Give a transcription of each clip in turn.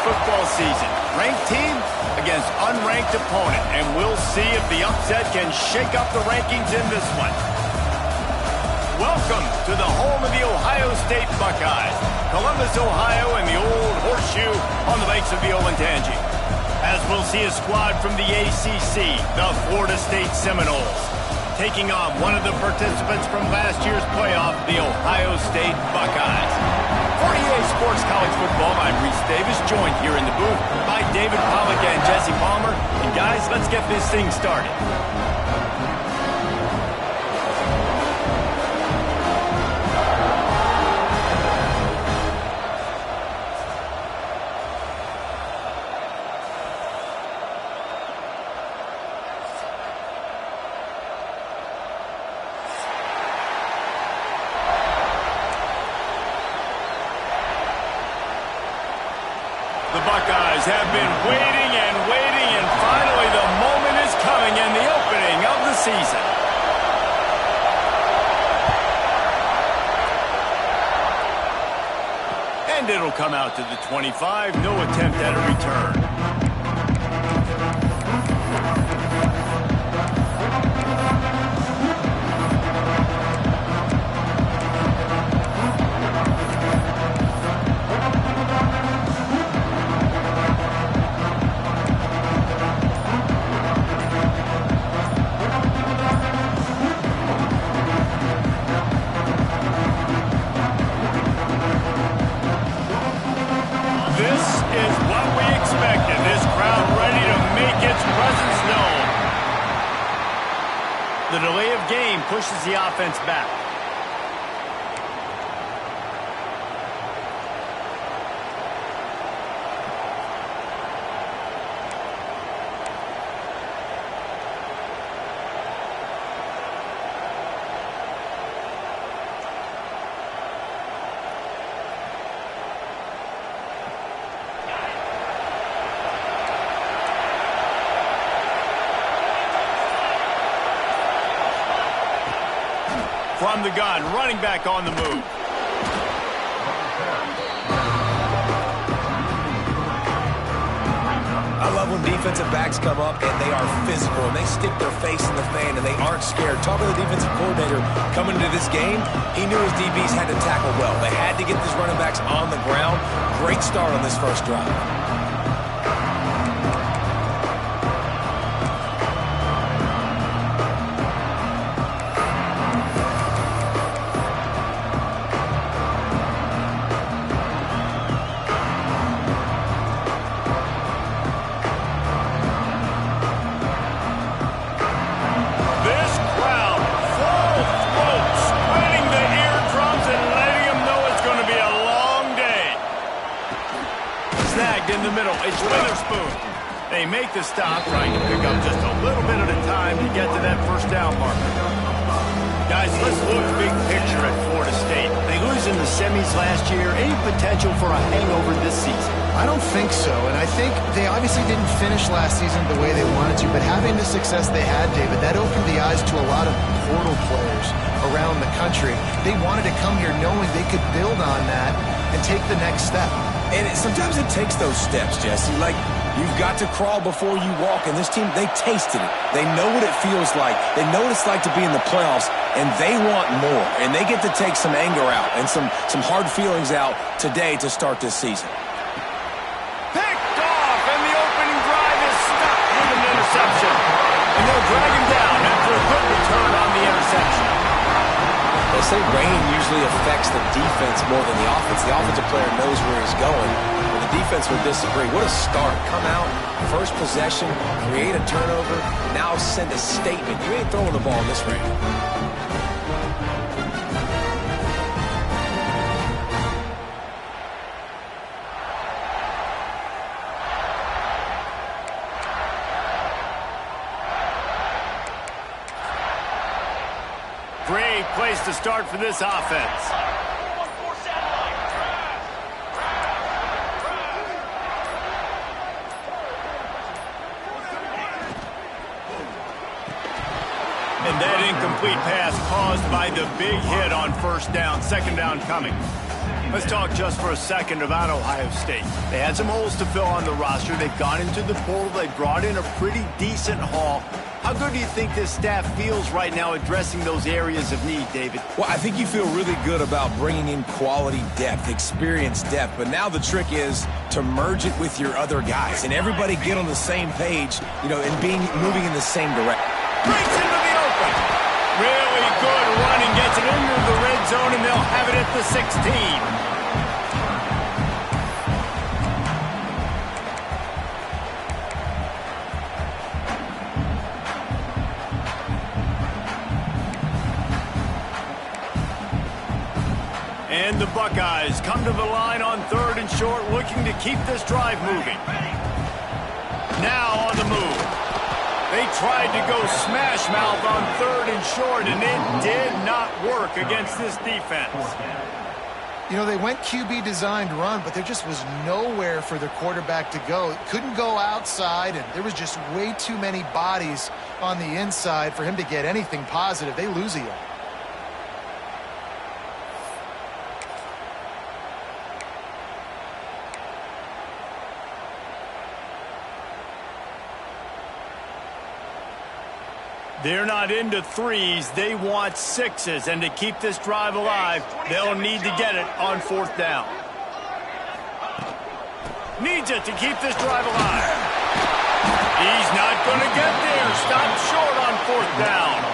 football season. Ranked team against unranked opponent, and we'll see if the upset can shake up the rankings in this one. Welcome to the home of the Ohio State Buckeyes, Columbus, Ohio, and the old horseshoe on the banks of the Olentangy. As we'll see a squad from the ACC, the Florida State Seminoles, taking on one of the participants from last year's playoff, the Ohio State Buckeyes. For EA Sports College Football, I'm Reese Davis, joined here in the booth by David Pollack and Jesse Palmer. And guys, let's get this thing started. The Buckeyes have been waiting and waiting, and finally the moment is coming in the opening of the season. And it'll come out to the 25, no attempt at a return. The delay of game pushes the offense back. From the gun, running back on the move. I love when defensive backs come up and they are physical and they stick their face in the fan and they aren't scared. Talking to the defensive coordinator coming into this game, he knew his DBs had to tackle well. They had to get these running backs on the ground. Great start on this first drive. In the middle, it's Witherspoon. They make the stop, trying to pick up just a little bit at a time to get to that first down marker. Guys, let's look big picture at Florida State. They lose in the semis last year. Any potential for a hangover this season? I don't think so, and I think they obviously didn't finish last season the way they wanted to, but having the success they had, David, that opened the eyes to a lot of portal players around the country. They wanted to come here knowing they could build on that and take the next step. And sometimes it takes those steps, Jesse. Like, you've got to crawl before you walk. And this team, they tasted it. They know what it feels like. They know what it's like to be in the playoffs, and they want more. And they get to take some anger out and some hard feelings out today to start this season. Picked off, and the opening drive is stopped with an interception. And they'll drag him down after a good return on the interception. They say rain usually affects the defense more than the offense. The offensive player knows where he's going, but the defense would disagree. What a start. Come out, first possession, create a turnover, now send a statement. You ain't throwing the ball in this rain. Great place to start for this offense. And that incomplete pass caused by the big hit on first down. Second down coming. Let's talk just for a second about Ohio State. They had some holes to fill on the roster. They've gone into the portal. They brought in a pretty decent haul. How good do you think this staff feels right now addressing those areas of need, David? Well, I think you feel really good about bringing in quality depth, experience depth. But now the trick is to merge it with your other guys and everybody get on the same page, and moving in the same direction. Breaks into the open. Really good running. Gets it into the red zone, and they'll have it at the 16. And the Buckeyes come to the line on 3rd and short, looking to keep this drive moving. Now on the move. They tried to go smash mouth on 3rd and short, and it did not work against this defense. They went QB designed run, but there just was nowhere for their quarterback to go. Couldn't go outside, and there was just way too many bodies on the inside for him to get anything positive. They lose a yard. They're not into threes. They want sixes. And to keep this drive alive, they'll need to get it on 4th down. Needs it to keep this drive alive. He's not going to get there. Stopped short on 4th down.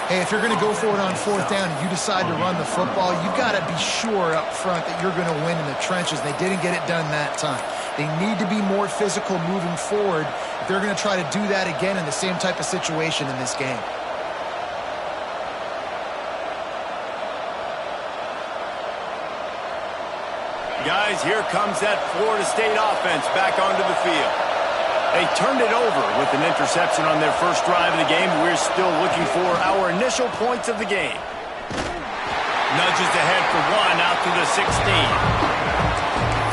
Hey, if you're going to go for it on 4th down and you decide to run the football, you've got to be sure up front that you're going to win in the trenches. They didn't get it done that time. They need to be more physical moving forward if they're going to try to do that again in the same type of situation in this game. Guys, here comes that Florida State offense back onto the field. They turned it over with an interception on their first drive of the game. We're still looking for our initial points of the game. Nudges ahead for 1 out to the 16.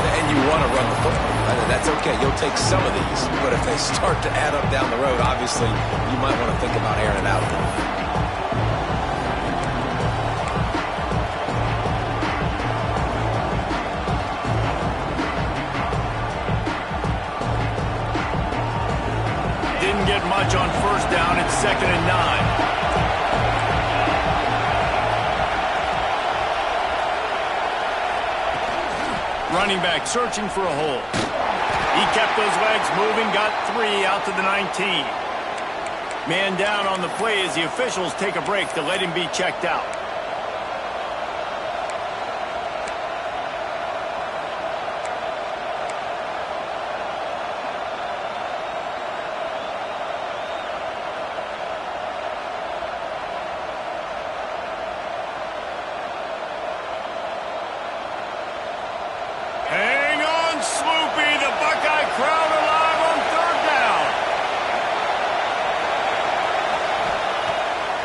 And you want to run the football. That's okay. You'll take some of these. But if they start to add up down the road, obviously, you might want to think about airing it out a little bit. Didn't get much on 1st down. It's 2nd and 9. Running back searching for a hole. He kept those legs moving, got 3 out to the 19. Man down on the play as the officials take a break to let him be checked out.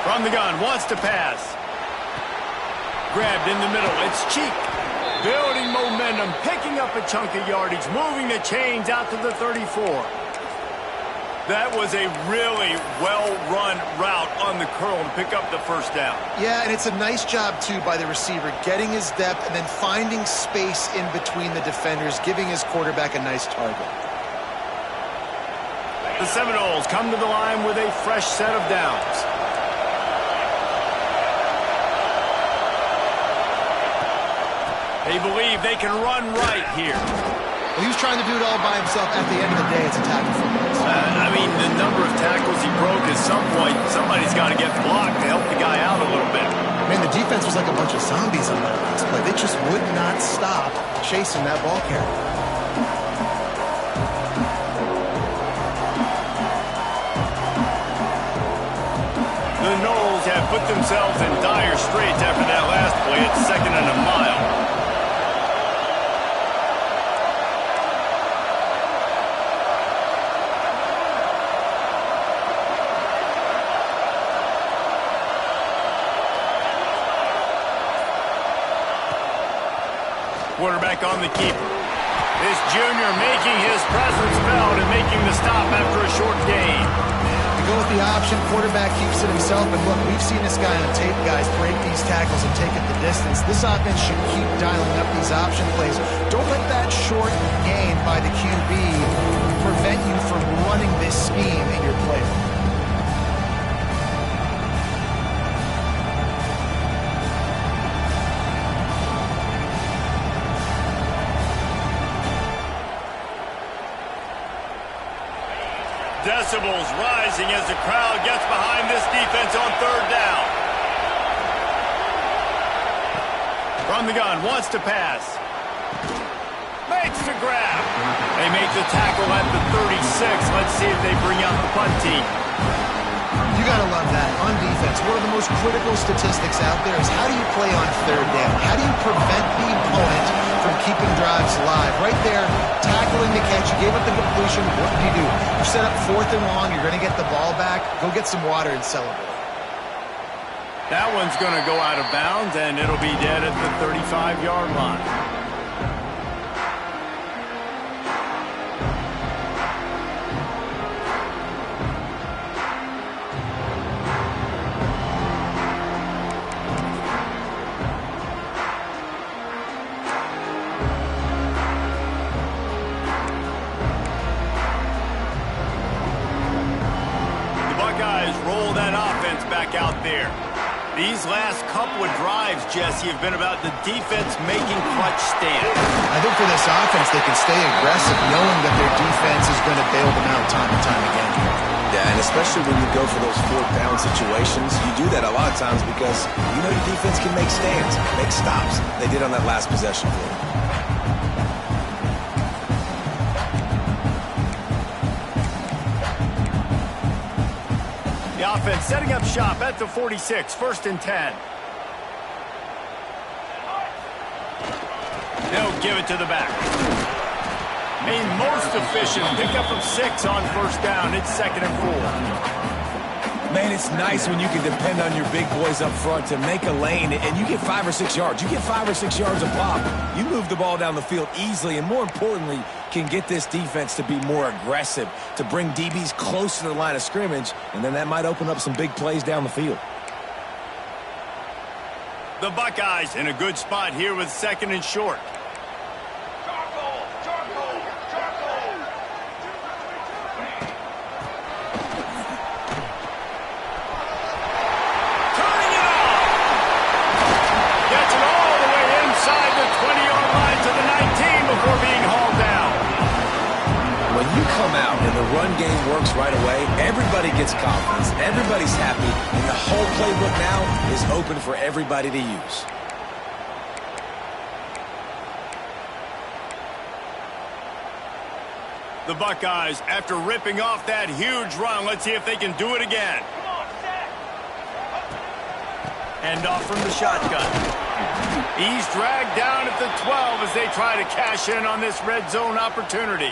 From the gun, wants to pass. Grabbed in the middle, it's Cheek. Building momentum, picking up a chunk of yardage, moving the chains out to the 34. That was a really well-run route on the curl to pick up the 1st down. Yeah, and it's a nice job, too, by the receiver, getting his depth and then finding space in between the defenders, giving his quarterback a nice target. The Seminoles come to the line with a fresh set of downs. They believe they can run right here. Well, he was trying to do it all by himself. At the end of the day, it's a tackle for loss. I mean, the number of tackles he broke, at some point, somebody's got to get blocked to help the guy out a little bit. Man, the defense was like a bunch of zombies on that last play. They just would not stop chasing that ball carrier. The Noles have put themselves in dire straits after that last play. It's 2nd and a mile. Quarterback on the keeper. This junior making his presence felt and making the stop after a short gain. The go with the option. Quarterback keeps it himself. And look, we've seen this guy on tape, guys, break these tackles and take it the distance. This offense should keep dialing up these option plays. Don't let that short gain by the QB prevent you from running this scheme in your playbook. Decibels rising as the crowd gets behind this defense on third down. From the gun, wants to pass. Makes the grab. They make the tackle at the 36. Let's see if they bring out the punt team. You got to love that. On defense, one of the most critical statistics out there is how do you play on third down? How do you prevent the opponent from keeping drives alive? Right there, tackling the catch. You gave up the completion. What do? You set up 4th and long. You're going to get the ball back. Go get some water and celebrate. That one's going to go out of bounds, and it'll be dead at the 35-yard line. Roll that offense back out there. These last couple of drives, Jesse, have been about the defense making clutch stands. I think for this offense, they can stay aggressive knowing that their defense is going to bail them out time and time again. Yeah, and especially when you go for those 4th down situations, you do that a lot of times because you know your defense can make stands, make stops. They did on that last possession for them. The offense setting up shop at the 46, 1st and 10. They'll give it to the back. A most efficient pickup of 6 on 1st down. It's 2nd and 4. Man, it's nice when you can depend on your big boys up front to make a lane, and you get 5 or 6 yards. You get 5 or 6 yards a pop. You move the ball down the field easily, and more importantly, can get this defense to be more aggressive, to bring DBs close to the line of scrimmage, and then that might open up some big plays down the field. The Buckeyes in a good spot here with 2nd and short. Run game works right away. Everybody gets confidence. Everybody's happy. And the whole playbook now is open for everybody to use. The Buckeyes, after ripping off that huge run, let's see if they can do it again. End off from the shotgun. He's dragged down at the 12 as they try to cash in on this red zone opportunity.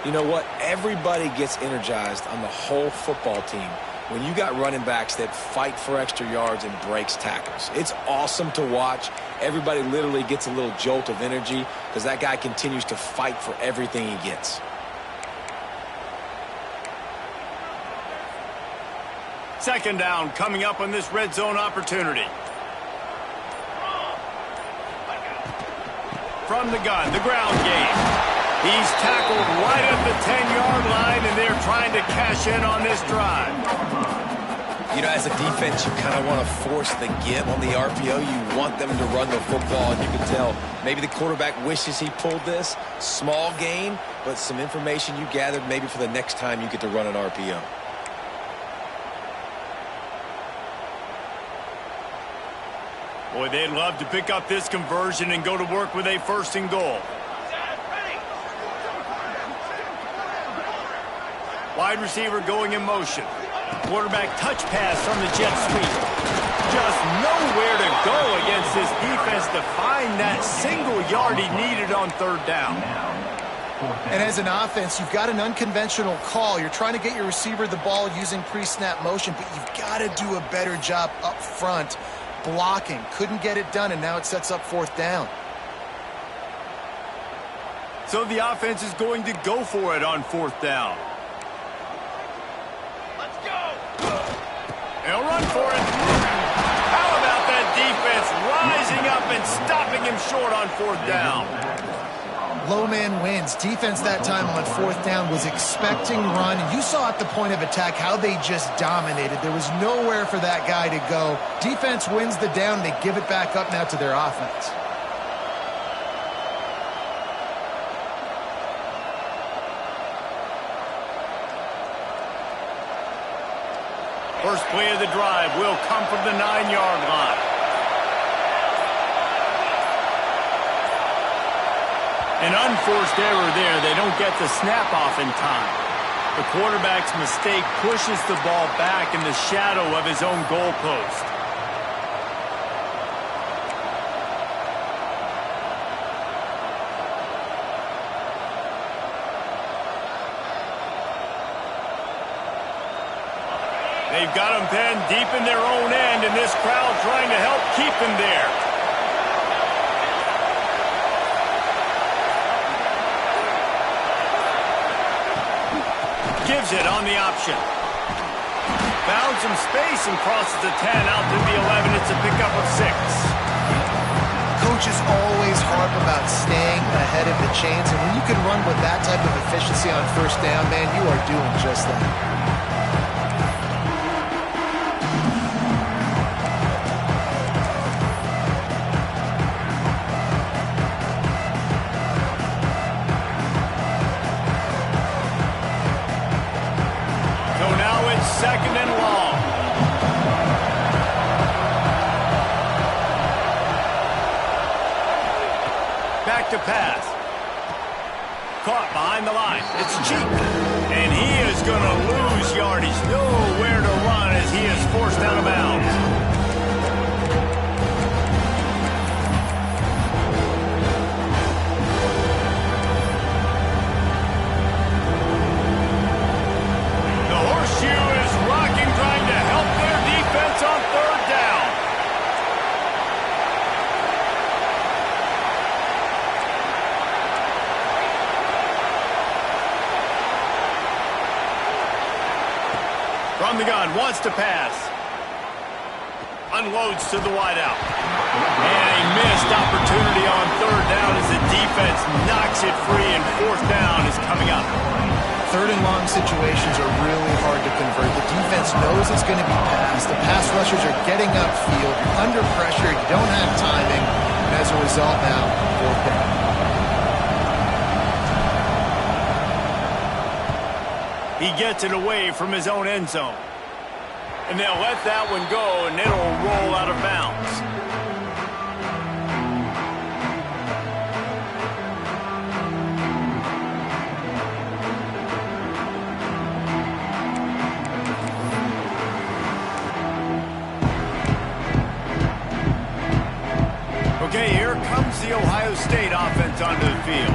You know what? Everybody gets energized on the whole football team when you got running backs that fight for extra yards and breaks tackles. It's awesome to watch. Everybody literally gets a little jolt of energy because that guy continues to fight for everything he gets. Second down coming up on this red zone opportunity. From the gun, the ground game. He's tackled right at the 10-yard line, and they're trying to cash in on this drive. You know, as a defense, you kind of want to force the give on the RPO. You want them to run the football, and you can tell maybe the quarterback wishes he pulled this. Small gain, but some information you gathered maybe for the next time you get to run an RPO. Boy, they'd love to pick up this conversion and go to work with a 1st and goal. Wide receiver going in motion. Quarterback touch pass from the jet sweep. Just nowhere to go against this defense to find that single yard he needed on 3rd down. And as an offense, you've got an unconventional call. You're trying to get your receiver the ball using pre-snap motion, but you've got to do a better job up front blocking. Couldn't get it done, and now it sets up 4th down. So the offense is going to go for it on 4th down. They'll run for it. How about that defense rising up and stopping him short on 4th down? Low man wins. Defense that time on 4th down was expecting run. You saw at the point of attack how they just dominated. There was nowhere for that guy to go. Defense wins the down. They give it back up now to their offense. First play of the drive will come from the 9-yard line. An unforced error there. They don't get the snap off in time. The quarterback's mistake pushes the ball back in the shadow of his own goalpost. They've got him pinned deep in their own end, and this crowd trying to help keep him there. Gives it on the option. Found some space and crosses the 10 out to the 11. It's a pickup of 6. Coaches always harp about staying ahead of the chains, and when you can run with that type of efficiency on 1st down, man, you are doing just that. Second and long. Back to pass. Caught behind the line. It's cheap. And he is going to lose yardage. Nowhere to run as he is forced out of bounds. On 3rd down. From the gun, wants to pass. Unloads to the wideout. And a missed opportunity on 3rd down as the defense knocks it free, and 4th down is coming up. 3rd and long situations are really hard to convert. The defense knows it's going to be passed. The pass rushers are getting upfield. You're under pressure. You don't have timing. And as a result now, 4th down. He gets it away from his own end zone. And they'll let that one go, and it'll roll out of bounds. Okay, here comes the Ohio State offense onto the field.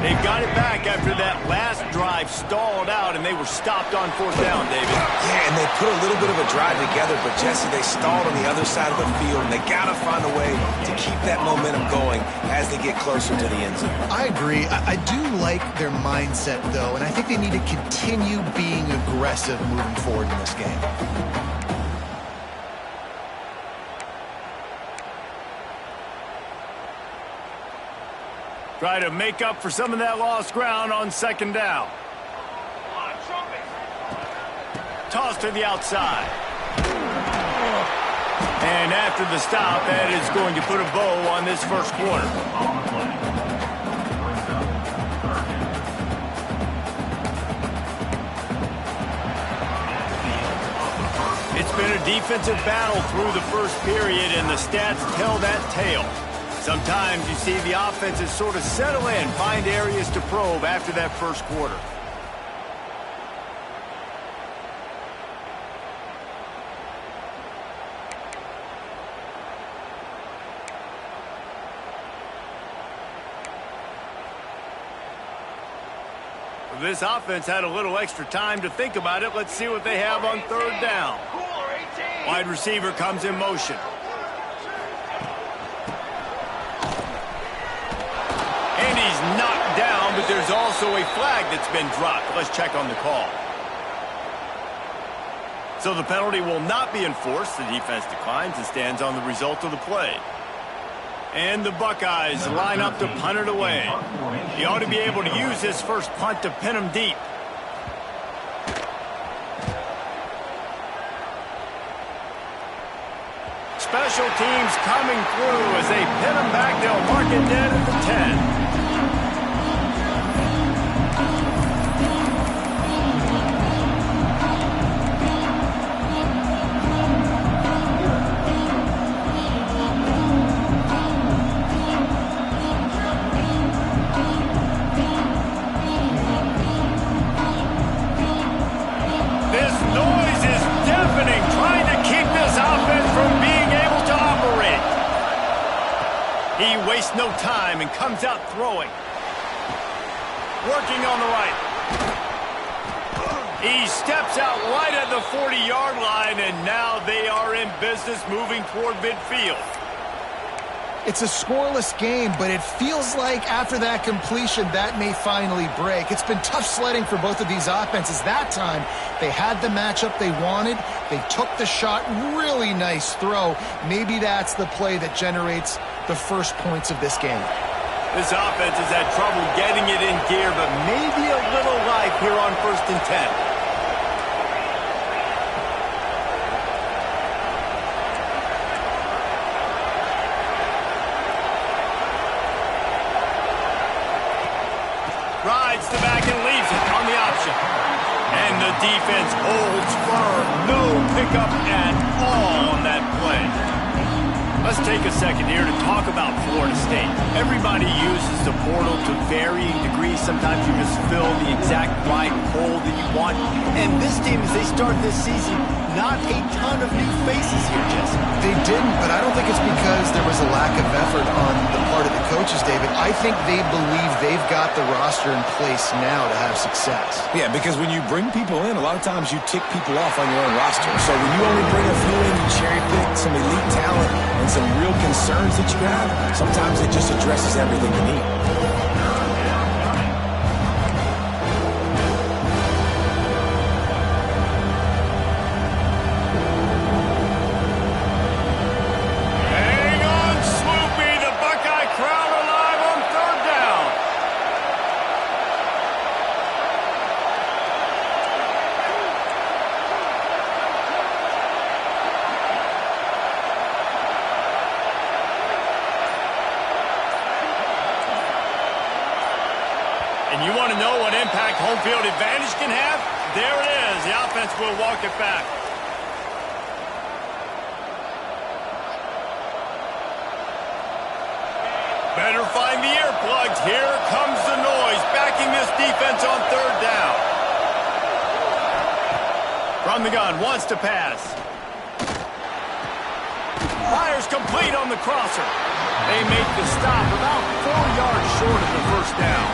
They've got it back after that last drive stalled out, and they were stopped on 4th down, David. Yeah, and they put a little bit of a drive together, but, Jesse, they stalled on the other side of the field, and they got to find a way to keep that momentum going as they get closer to the end zone. I agree. I do like their mindset, though, and I think they need to continue being aggressive moving forward in this game. Try to make up for some of that lost ground on 2nd down. Toss to the outside. And after the stop, that is going to put a bow on this first quarter. It's been a defensive battle through the first period, and the stats tell that tale. Sometimes you see the offenses sort of settle in, find areas to probe after that first quarter. This offense had a little extra time to think about it. Let's see what they have on 3rd down. Wide receiver comes in motion. Knocked down, but there's also a flag that's been dropped. Let's check on the call. So the penalty will not be enforced. The defense declines and stands on the result of the play. And the Buckeyes line up to punt it away. He ought to be able to use his first punt to pin him deep. Special teams coming through as they pin him back. They'll mark it dead at the 10. He wastes no time and comes out throwing. Working on the right. He steps out right at the 40-yard line, and now they are in business moving toward midfield. It's a scoreless game, but it feels like after that completion, that may finally break. It's been tough sledding for both of these offenses. That time, they had the matchup they wanted. They took the shot. Really nice throw. Maybe that's the play that generates the first points of this game. This offense has had trouble getting it in gear, but maybe a little life here on 1st and 10. Rides the back and leaves it on the option. And the defense holds firm. No pickup at all on that play. Let's take a second here to talk about Florida State. Everybody uses the portal to varying degrees. Sometimes you just fill the exact right hole that you want. And this team, as they start this season, not a ton of new faces here, Jesse. They didn't, but I don't think it's because there was a lack of effort on the part of the coaches, David. I think they believe they've got the roster in place now to have success. Yeah, because when you bring people in, a lot of times you tick people off on your own roster. So when you only bring a few in, you cherry pick some elite talent and some real concerns that you have, sometimes it just addresses everything you need. And you want to know what impact home field advantage can have? There it is. The offense will walk it back. Better find the earplugs. Here comes the noise, backing this defense on 3rd down. From the gun, wants to pass. Fires complete on the crosser. They make the stop about 4 yards short of the 1st down.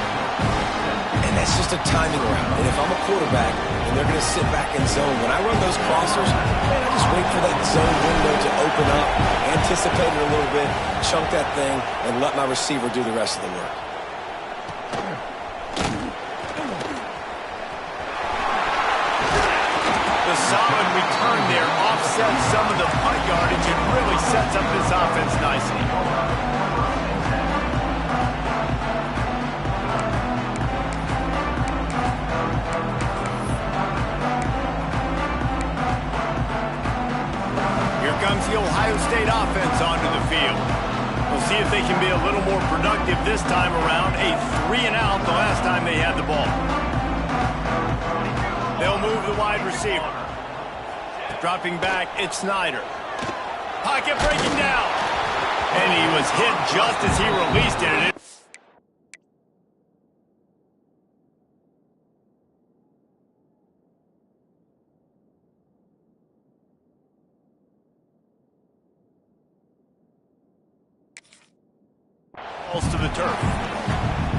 And that's just a timing route. And if I'm a quarterback and they're going to sit back in zone, when I run those crossers, man, I just wait for that zone window to open up, anticipate it a little bit, chunk that thing, and let my receiver do the rest of the work. The solid return there offsets some of the punt yardage and really sets up this offense nicely. Comes the Ohio State offense onto the field. We'll see if they can be a little more productive this time around. A 3-and-out the last time they had the ball. They'll move the wide receiver. Dropping back, it's Snyder. Pocket breaking down. And he was hit just as he released it. To the turf.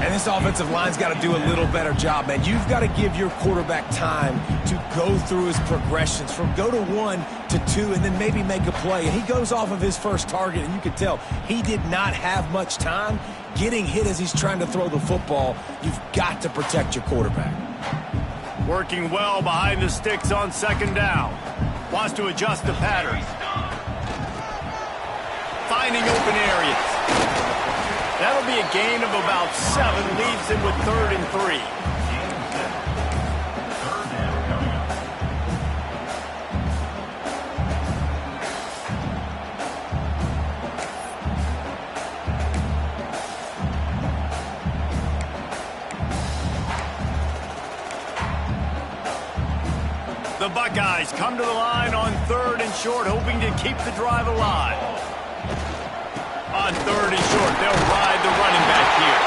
And this offensive line's got to do a little better job, man. You've got to give your quarterback time to go through his progressions from go to 1 to 2 and then maybe make a play. And he goes off of his first target, and you can tell he did not have much time getting hit as he's trying to throw the football. You've got to protect your quarterback. Working well behind the sticks on 2nd down. Wants to adjust the pattern. Finding open areas. That'll be a gain of about 7. Leaves him with 3rd and 3. The Buckeyes come to the line on 3rd and short, hoping to keep the drive alive. On 3rd and short, they'll ride the running back here.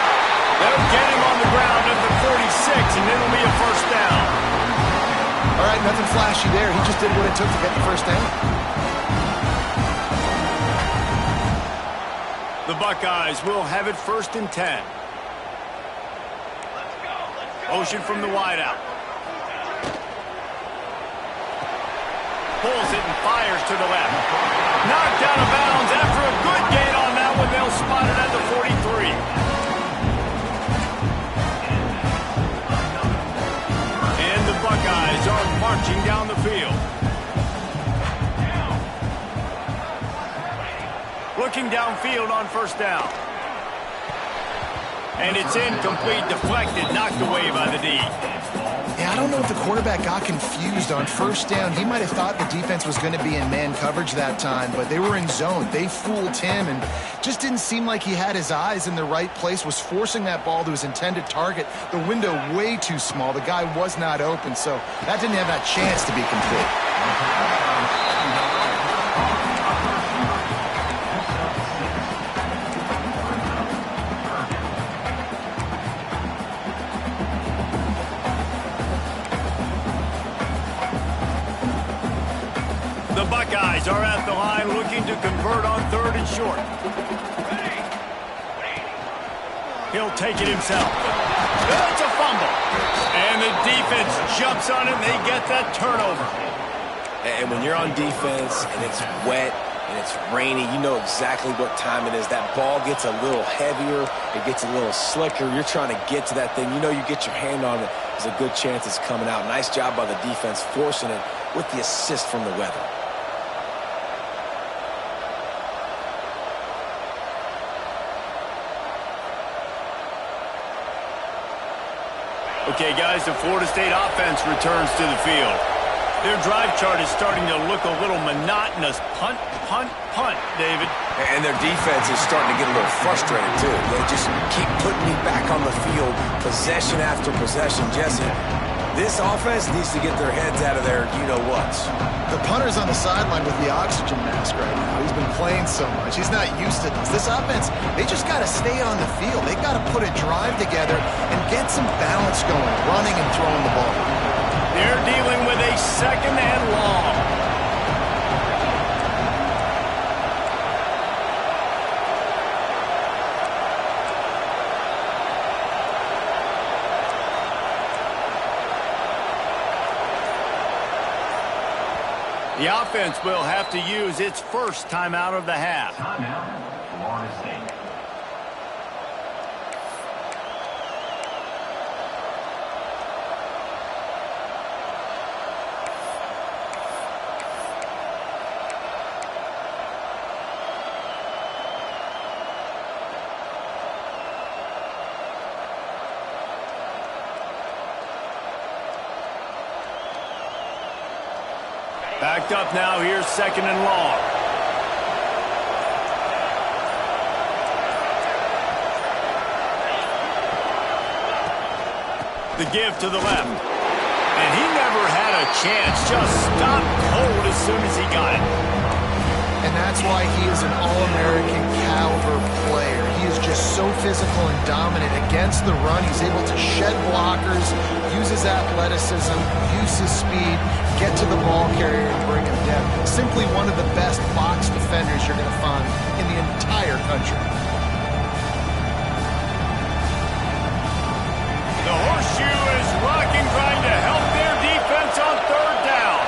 They'll get him on the ground at the 46, and it'll be a 1st down. All right, nothing flashy there. He just did what it took to get the 1st down. The Buckeyes will have it 1st and 10. Motion from the wideout. Pulls it and fires to the left. Knocked out of bounds after a good gain on that one. They'll spot it at the 43. And the Buckeyes are marching down the field. Looking downfield on 1st down. And it's incomplete, deflected, knocked away by the D. Yeah, I don't know if the quarterback got confused on 1st down. He might have thought the defense was going to be in man coverage that time, but they were in zone. They fooled him and just didn't seem like he had his eyes in the right place, was forcing that ball to his intended target. The window way too small. The guy was not open, so that didn't have that chance to be complete. The Buckeyes are at the line looking to convert on 3rd and short. He'll take it himself. It's a fumble. And the defense jumps on it and they get that turnover. And when you're on defense and it's wet and it's rainy, you know exactly what time it is. That ball gets a little heavier. It gets a little slicker. You're trying to get to that thing. You know you get your hand on it. There's a good chance it's coming out. Nice job by the defense forcing it with the assist from the weather. Okay, guys, the Florida State offense returns to the field. Their drive chart is starting to look a little monotonous. Punt, punt, punt, David. And their defense is starting to get a little frustrated, too. They just keep putting me back on the field, possession after possession. Jesse, this offense needs to get their heads out of their you-know-whats. The punter's on the sideline with the oxygen mask right now. He's been playing so much. He's not used to this. This offense, they just got to stay on the field. They got to put a drive together and get some balance going, running and throwing the ball. They're dealing with a 2nd and long. The offense will have to use its 1st timeout of the half. Timeout, Florida State. Backed up now, here's 2nd and long. The give to the left. And he never had a chance, just stopped cold as soon as he got it. And that's why he is an All-American caliber player. He is just so physical and dominant against the run. He's able to shed blockers, use his athleticism, use his speed, get to the ball carrier and bring him down. Simply one of the best box defenders you're going to find in the entire country. The horseshoe is rocking, trying to help their defense on 3rd down.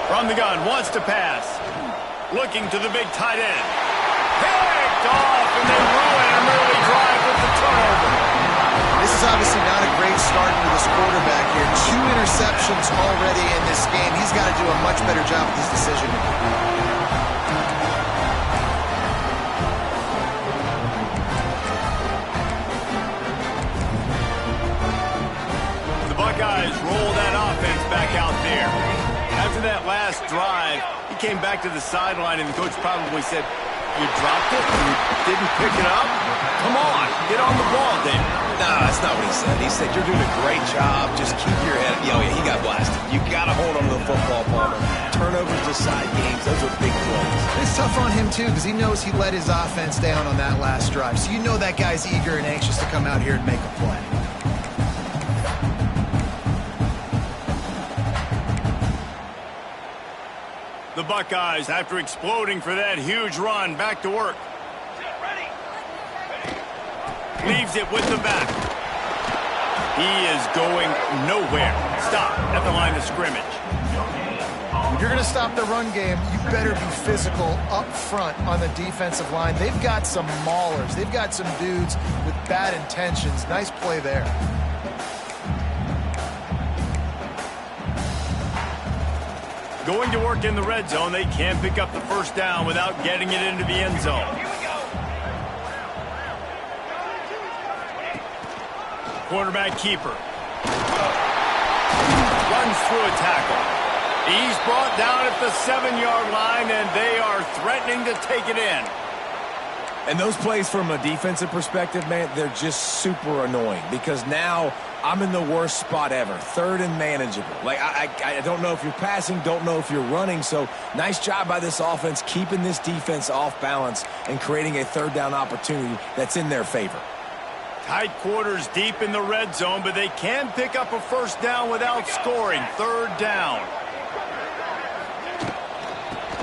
From the gun, wants to pass. Looking to the big tight end. Picked off, and they ruin an early drive with the turnover. This is obviously not a great start for this quarterback here. 2 interceptions already in this game. He's got to do a much better job with his decision making. Buckeyes roll that offense back out there. After that last drive, he came back to the sideline, and the coach probably said, "You dropped it? You didn't pick it up? Come on, get on the ball, David." No, that's not what he said. He said, "You're doing a great job. Just keep your head." Oh, yeah, he got blasted. You got to hold on to the football, Palmer. Turnovers decide games. Those are big plays. It's tough on him, too, because he knows he let his offense down on that last drive. So you know that guy's eager and anxious to come out here and make a play. The Buckeyes, after exploding for that huge run, back to work. Leaves it with the back. He is going nowhere. Stop at the line of scrimmage. If you're going to stop the run game, you better be physical up front on the defensive line. They've got some maulers. They've got some dudes with bad intentions. Nice play there. Going to work in the red zone, they can't pick up the first down without getting it into the end zone. Quarterback keeper. Runs through a tackle. He's brought down at the 7-yard line, and they are threatening to take it in. And those plays from a defensive perspective, man, they're just super annoying because now I'm in the worst spot ever. 3rd and manageable. Like, I don't know if you're passing, don't know if you're running. So nice job by this offense keeping this defense off balance and creating a 3rd down opportunity that's in their favor. Tight quarters deep in the red zone, but they can pick up a first down without scoring. 3rd down.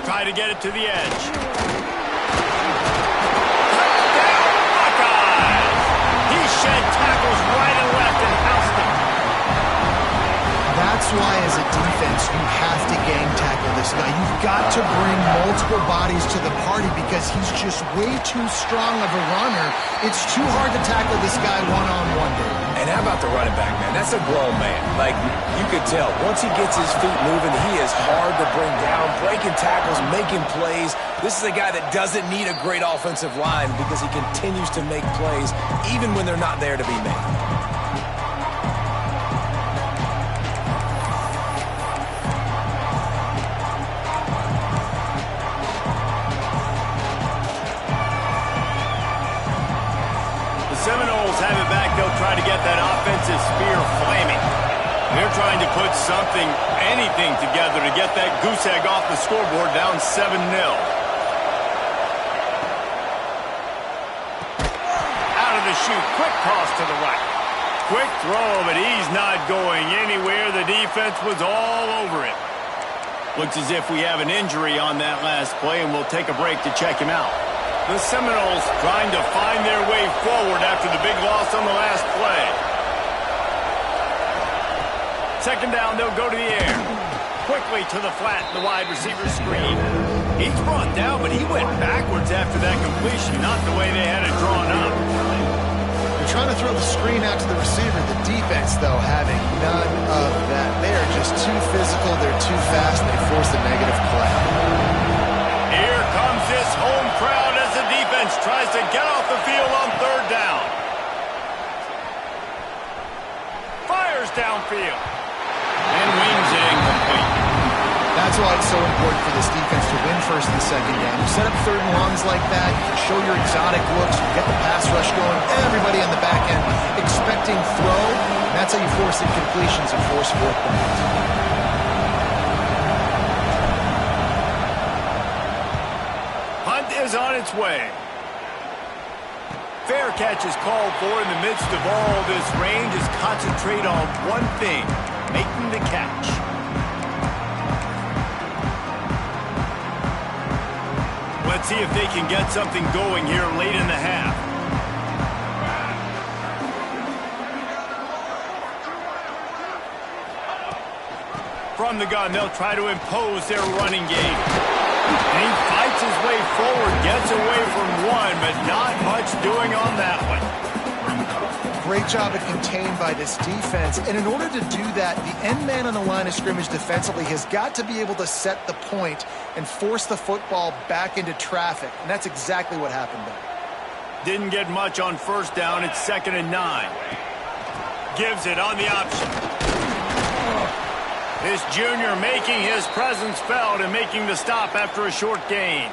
Try to get it to the edge. Shed tackles right and left and housed him. That's why, as a defense, you have to gang tackle this guy. You've got to bring multiple bodies to the party because he's just way too strong of a runner. It's too hard to tackle this guy one-on-one, David. And how about the running back, man? That's a grown man. Like, you could tell. Once he gets his feet moving, he is hard to bring down, breaking tackles, making plays. This is a guy that doesn't need a great offensive line because he continues to make plays even when they're not there to be made. Seminoles have it back. They'll try to get that offensive spear flaming. They're trying to put something, anything together to get that goose egg off the scoreboard down 7-0. Out of the chute, quick toss to the right. Quick throw, but he's not going anywhere. The defense was all over it. Looks as if we have an injury on that last play, and we'll take a break to check him out. The Seminoles trying to find their way forward after the big loss on the last play. 2nd down, they'll go to the air. Quickly to the flat, the wide receiver screen. He's brought down, but he went backwards after that completion, not the way they had it drawn up. They're trying to throw the screen out to the receiver. The defense, though, having none of that. They are just too physical. They're too fast. They force a negative play. Here comes this home crowd as the defense tries to get off the field on 3rd down. Fires downfield. And wings it incomplete. That's why it's so important for this defense to win 1st and 2nd down. You set up 3rd and longs like that, you can show your exotic looks, you get the pass rush going, everybody on the back end expecting throw. And that's how you force incompletions and force 4th downs. Hunt is on its way. Fair catch is called for in the midst of all this rain. Just concentrate on one thing, making the catch. Let's see if they can get something going here late in the half. From the gun, they'll try to impose their running game. And he fights Fights his way forward, gets away from one, but not much doing on that one. Great job at contained by this defense. And in order to do that, the end man on the line of scrimmage defensively has got to be able to set the point and force the football back into traffic. And that's exactly what happened there. Didn't get much on first down. It's 2nd and 9. Gives it on the option. This junior making his presence felt and making the stop after a short gain.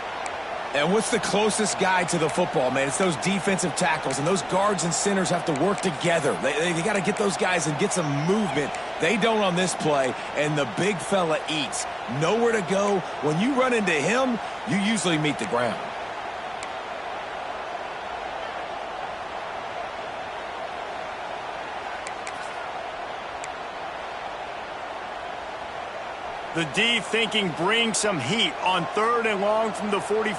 And what's the closest guy to the football, man? It's those defensive tackles, and those guards and centers have to work together. They got to get those guys and get some movement. They don't on this play, and the big fella eats. Nowhere to go. When you run into him, you usually meet the ground. The D thinking bring some heat on 3rd and long from the 44.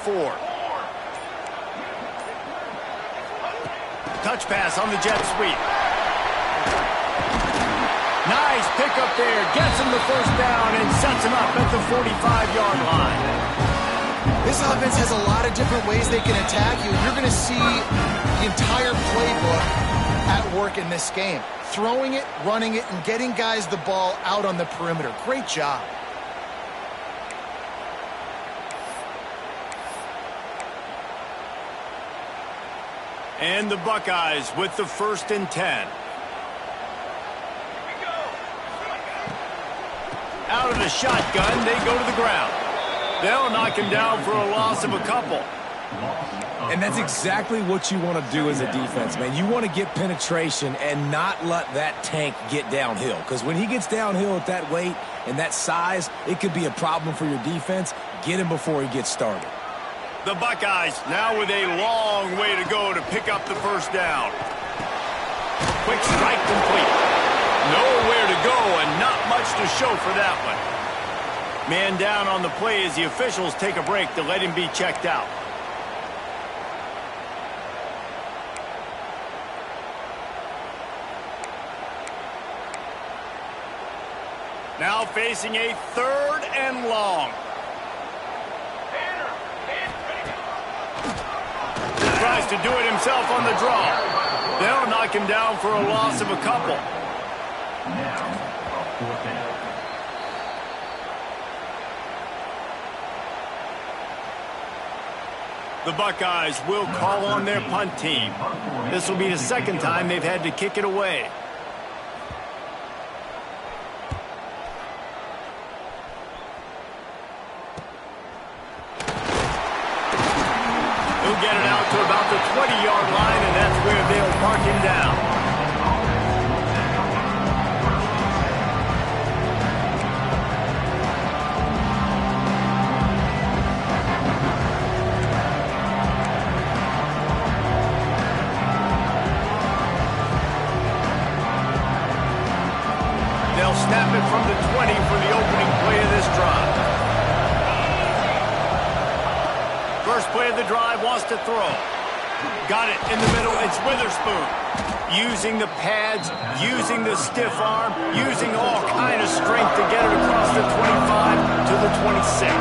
Touch pass on the jet sweep. Nice pickup there. Gets him the first down and sets him up at the 45-yard line. This offense has a lot of different ways they can attack you. You're going to see the entire playbook at work in this game. Throwing it, running it, and getting guys the ball out on the perimeter. Great job. And the Buckeyes with the 1st and 10. Out of the shotgun, they go to the ground. They'll knock him down for a loss of a couple. And that's exactly what you want to do as a defense, man. You want to get penetration and not let that tank get downhill. Because when he gets downhill at that weight and that size, it could be a problem for your defense. Get him before he gets started. The Buckeyes now with a long way to go to pick up the first down. Quick strike complete. Nowhere to go and not much to show for that one. Man down on the play as the officials take a break to let him be checked out. Now facing a 3rd and long. Tries to do it himself on the draw. They'll knock him down for a loss of a couple. The Buckeyes will call on their punt team. This will be the 2nd time they've had to kick it away. Get it out to about the 20-yard line, and that's where they'll mark him down. They'll snap it from the 20 for the opening play of this drive. First play of the drive, wants to throw. Got it in the middle. It's Witherspoon. Using the pads, using the stiff arm, using all kind of strength to get it across the 25 to the 26.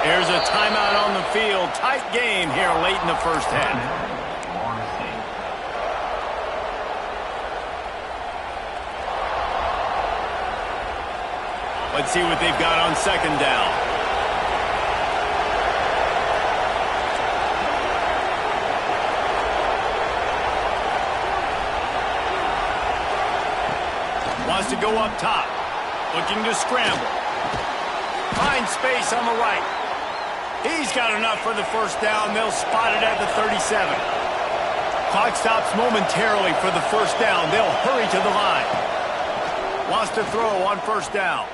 Here's a timeout on the field. Tight game here late in the first half. Let's see what they've got on 2nd down. Wants to go up top. Looking to scramble. Finds space on the right. He's got enough for the first down. They'll spot it at the 37. Clock stops momentarily for the first down. They'll hurry to the line. Wants to throw on first down.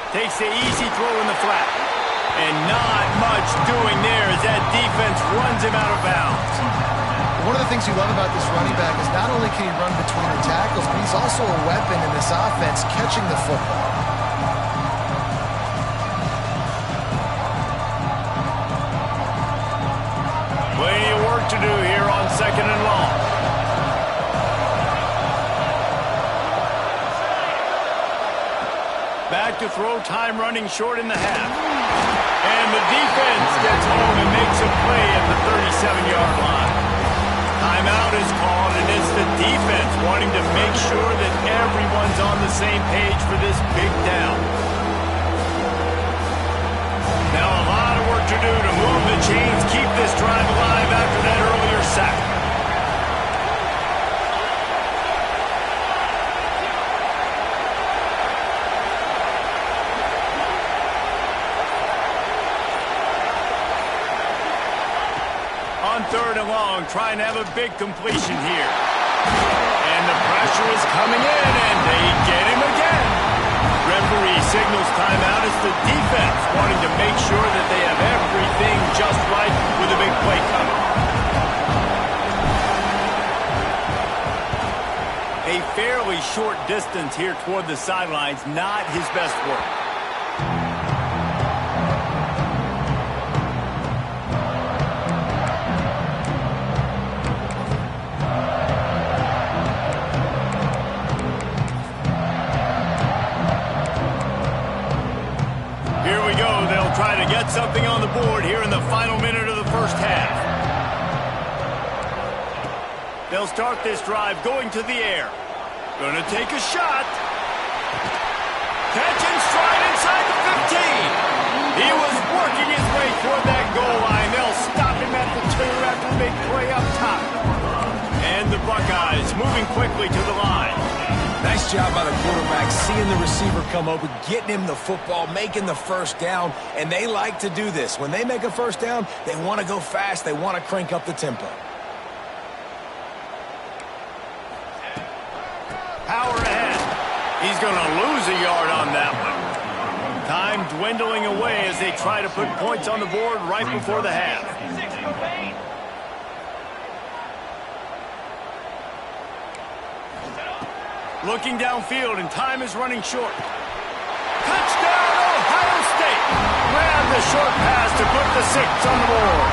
Takes the easy throw in the flat. And not much doing there as that defense runs him out of bounds. One of the things you love about this running back is not only can he run between the tackles, but he's also a weapon in this offense catching the football. Plenty of work to do here on 2nd and long. Back to throw, time running short in the half. And the defense gets home and makes a play at the 37-yard line. Timeout is called, and it's the defense wanting to make sure that everyone's on the same page for this big down. Now a lot of work to do to move the chains, keep this drive alive after that earlier sack. On 3rd and long, trying to have a big completion here. And the pressure is coming in, and they get him again. Referee signals timeout. It's the defense wanting to make sure that they have everything just right with a big play coming. A fairly short distance here toward the sidelines, not his best work. Try to get something on the board here in the final minute of the first half. They'll start this drive going to the air. Gonna take a shot. Catch and stride inside the 15. He was working his way toward that goal line. They'll stop him at the 2 after a big play up top. And the Buckeyes moving quickly to the line. Nice job by the quarterback, seeing the receiver come open, getting him the football, making the first down, and they like to do this. When they make a first down, they want to go fast. They want to crank up the tempo. Power ahead. He's going to lose a yard on that one. Time dwindling away as they try to put points on the board right before the half. Looking downfield, and time is running short. Touchdown, Ohio State! Grab the short pass to put the 6 on the board.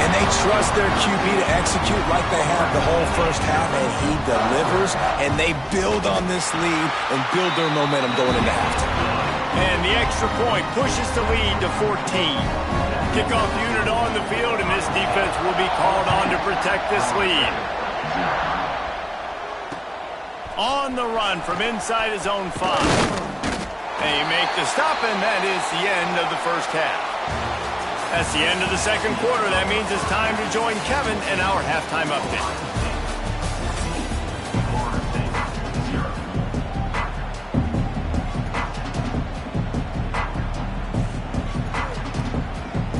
And they trust their QB to execute like they have the whole first half, and he delivers, and they build on this lead and build their momentum going into halftime. And the extra point pushes the lead to 14. Kickoff unit on the field, and this defense will be called on to protect this lead. On the run from inside his own 5. They make the stop, and that is the end of the first half. That's the end of the second quarter. That means it's time to join Kevin in our halftime update.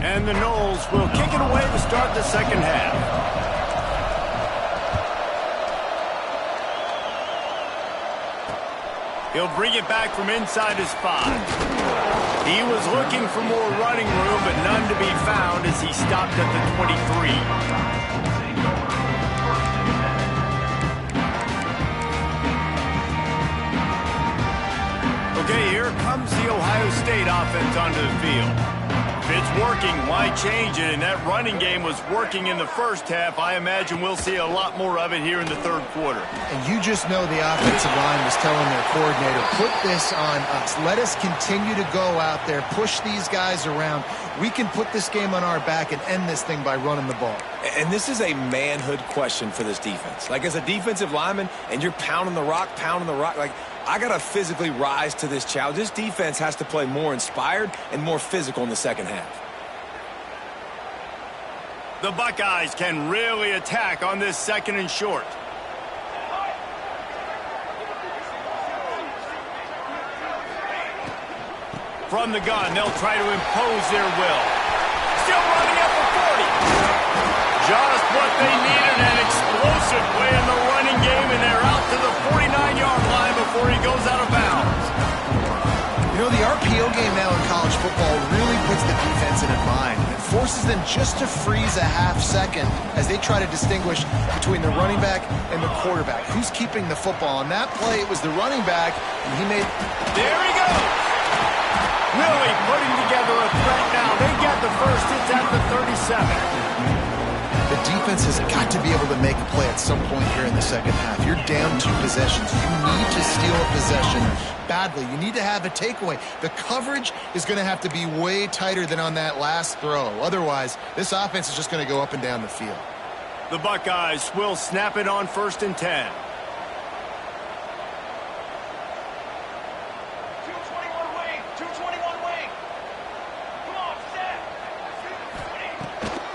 And the Noles will kick it away to start the second half. He'll bring it back from inside his 5. He was looking for more running room, but none to be found as he stopped at the 23. Okay, here comes the Ohio State offense onto the field. If it's working, why change it? And that running game was working in the first half. I imagine we'll see a lot more of it here in the third quarter. And you just know the offensive line was telling their coordinator, put this on us. Let us continue to go out there, push these guys around. We can put this game on our back and end this thing by running the ball. And this is a manhood question for this defense. Like, as a defensive lineman, and you're pounding the rock, like, I got to physically rise to this challenge. This defense has to play more inspired and more physical in the second half. The Buckeyes can really attack on this 2nd and short. From the gun, they'll try to impose their will. Still running up the 40. Just what they needed, an explosive play in the running game, and they're out to the 49-yard line before he goes out of bounds. You know, the RPO game now in college football really puts the defense in a bind. It forces them just to freeze a half second as they try to distinguish between the running back and the quarterback. Who's keeping the football? On that play, it was the running back, and he made... There he goes! Really putting together a threat now. They get the first. It's at the 37. The defense has got to be able to make a play at some point here in the second half. You're down 2 possessions. You need to steal a possession badly. You need to have a takeaway. The coverage is going to have to be way tighter than on that last throw. Otherwise, this offense is just going to go up and down the field. The Buckeyes will snap it on 1st and 10.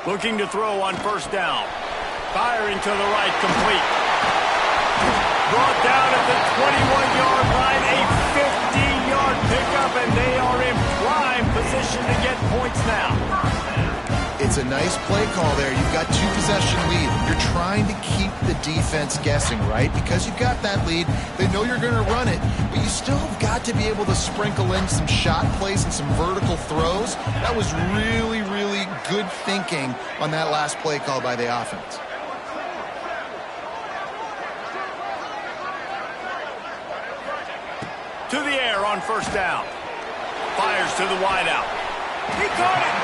Looking to throw on 1st down. Firing to the right, complete. Brought down at the 21-yard line, a 15-yard pickup, and they are in prime position to get points now. It's a nice play call there. You've got 2-possession lead. You're trying to keep the defense guessing, right? Because you've got that lead, they know you're going to run it, but you still have got to be able to sprinkle in some shot plays and some vertical throws. That was really, really good thinking on that last play call by the offense. To the air on 1st down. Fires to the wideout. He caught it.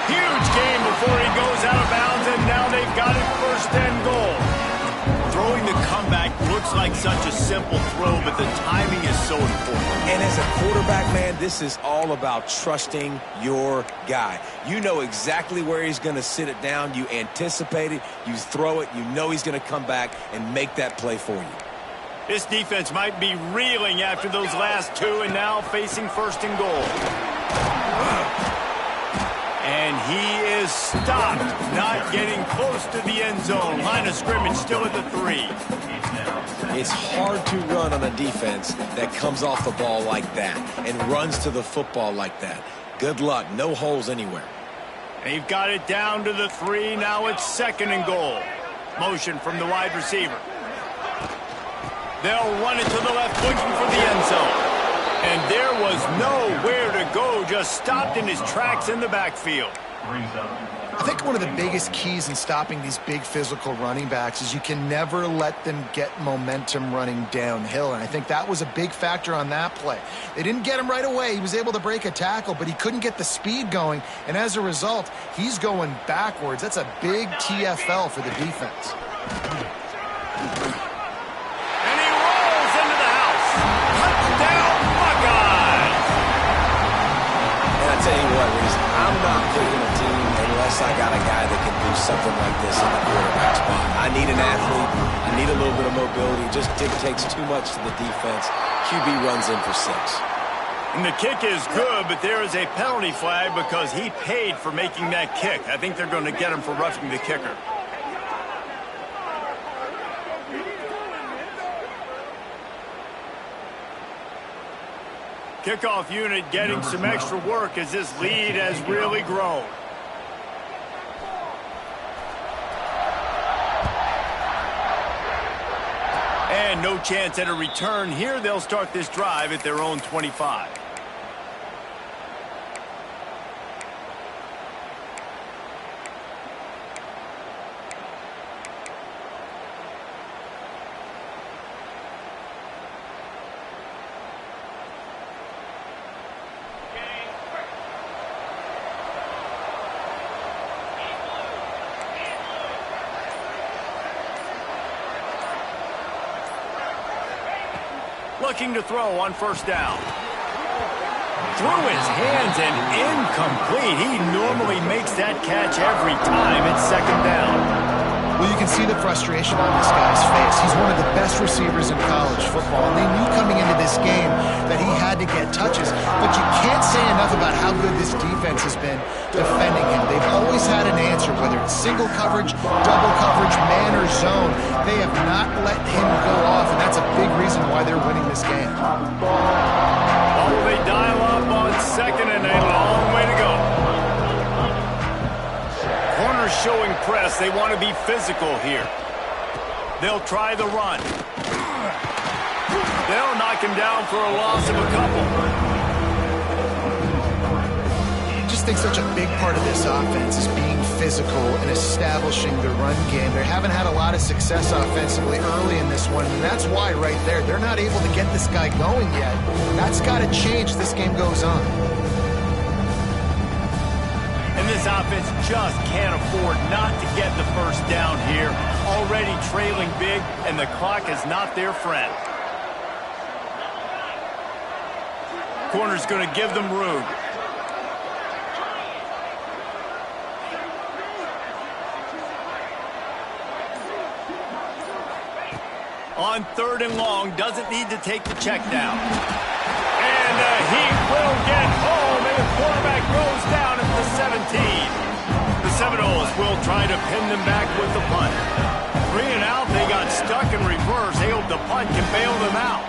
Huge gain before he goes out of bounds, and now they've got it 1st and goal. Throwing the comeback looks like such a simple throw, but the timing is so important. And as a quarterback, man, this is all about trusting your guy. You know exactly where he's going to sit it down. You anticipate it. You throw it. You know he's going to come back and make that play for you. This defense might be reeling after those last 2 and now facing 1st and goal. And he is stopped, not getting close to the end zone. Line of scrimmage still at the 3. It's hard to run on a defense that comes off the ball like that and runs to the football like that. Good luck. No holes anywhere. They've got it down to the 3. Now it's 2nd and goal. Motion from the wide receiver. They'll run it to the left, looking for the end zone. And there was nowhere to go, just stopped in his tracks in the backfield. I think one of the biggest keys in stopping these big physical running backs is you can never let them get momentum running downhill. And I think that was a big factor on that play. They didn't get him right away. He was able to break a tackle, but he couldn't get the speed going. And as a result, he's going backwards. That's a big TFL for the defense. Tell you what, Reese, I'm not picking a team unless I got a guy that can do something like this in the quarterback spot. I need an athlete. I need a little bit of mobility. It just dictates too much to the defense. QB runs in for 6. And the kick is good, but there is a penalty flag because he paid for making that kick. I think they're going to get him for roughing the kicker. Kickoff unit getting some extra work as this lead has really grown. And no chance at a return here. They'll start this drive at their own 25. Looking to throw on 1st down. Through his hands and incomplete. He normally makes that catch every time. It's 2nd down. Well, you can see the frustration on this guy's face. He's one of the best receivers in college football, and they knew coming into this game that he had to get touches. But you can't say enough about how good this defense has been defending him. They've always had an answer, whether it's single coverage, double coverage, man or zone. They have not let him go off, and that's a big reason why they're winning this game. Oh, they dial up on 2nd and a long way to go. Corners showing press. They want to be physical here. They'll try the run. They'll knock him down for a loss of a couple. I just think such a big part of this offense is being physical and establishing the run game. They haven't had a lot of success offensively early in this one, and that's why right there, they're not able to get this guy going yet. That's got to change as this game goes on. And And this offense just can't afford not to get the first down here. Already trailing big, and the clock is not their friend. Corner's going to give them room. On 3rd and long, doesn't need to take the check down. And he will get home, and the quarterback goes down at the 17. The Seminoles will try to pin them back with the punt. 3 and out, they got stuck in reverse. They hope the punt can bail them out.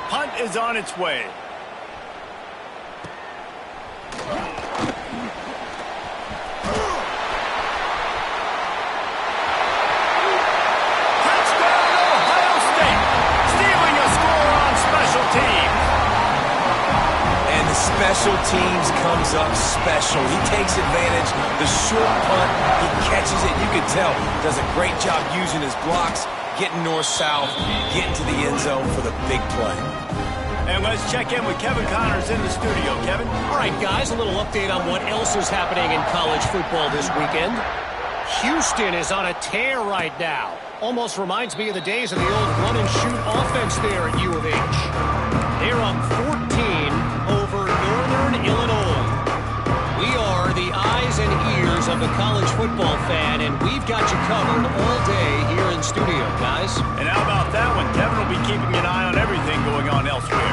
Punt is on its way. Special teams comes up special. He takes advantage. The short punt, he catches it. You can tell. Does a great job using his blocks, getting north-south, getting to the end zone for the big play. And let's check in with Kevin Connors in the studio. Kevin? All right, guys, a little update on what else is happening in college football this weekend. Houston is on a tear right now. Almost reminds me of the days of the old run-and-shoot offense there at U of H. They're up 14 over Northern Illinois. We are the eyes and ears of the college football fan, and we've got you covered all day here in studio, guys. And how about that one? Kevin will be keeping an eye on everything going on elsewhere.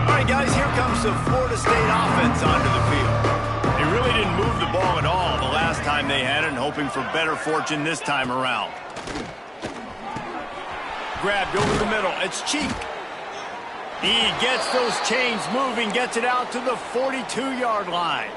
All right, guys, here comes the Florida State offense onto the field. They really didn't move the ball at all the last time they had it, and hoping for better fortune this time around. Grabbed over the middle. It's Cheek. He gets those chains moving, gets it out to the 42-yard line.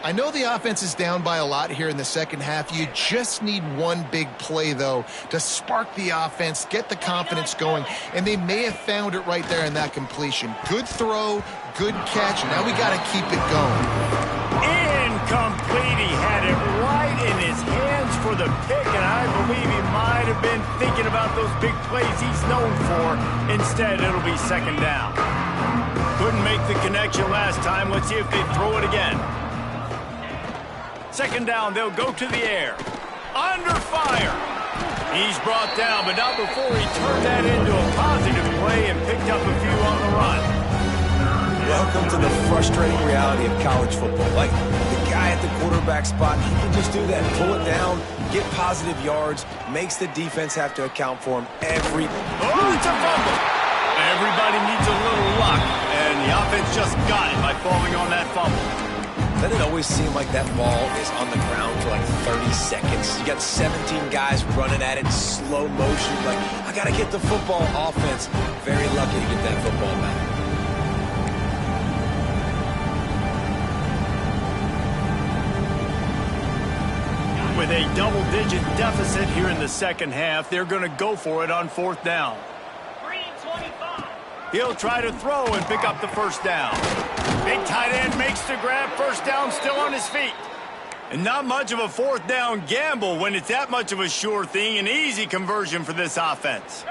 I know the offense is down by a lot here in the second half. You just need one big play, though, to spark the offense, get the confidence going, and they may have found it right there in that completion. Good throw, good catch. Now we got to keep it going. Incomplete. He had it right in his hands for the pick, and I believe he might have been thinking about those big plays he's known for. Instead, it'll be second down. Couldn't make the connection last time. Let's see if they throw it again. Second down, they'll go to the air. Under fire. He's brought down, but not before he turned that into a positive play and picked up a few on the run. Welcome to the frustrating reality of college football. Like, the guy at the quarterback spot, he can just do that, pull it down, get positive yards, makes the defense have to account for him every... Oh, it's a fumble! Everybody needs a little luck, and the offense just got it by falling on that fumble. Doesn't it always seem like that ball is on the ground for like 30 seconds? You got 17 guys running at it, slow motion, like, I gotta get the football. Offense, very lucky to get that football back. With a double-digit deficit here in the second half, they're going to go for it on 4th down. He'll try to throw and pick up the first down. Big tight end makes the grab. First down, still on his feet. And not much of a 4th down gamble when it's that much of a sure thing. An easy conversion for this offense.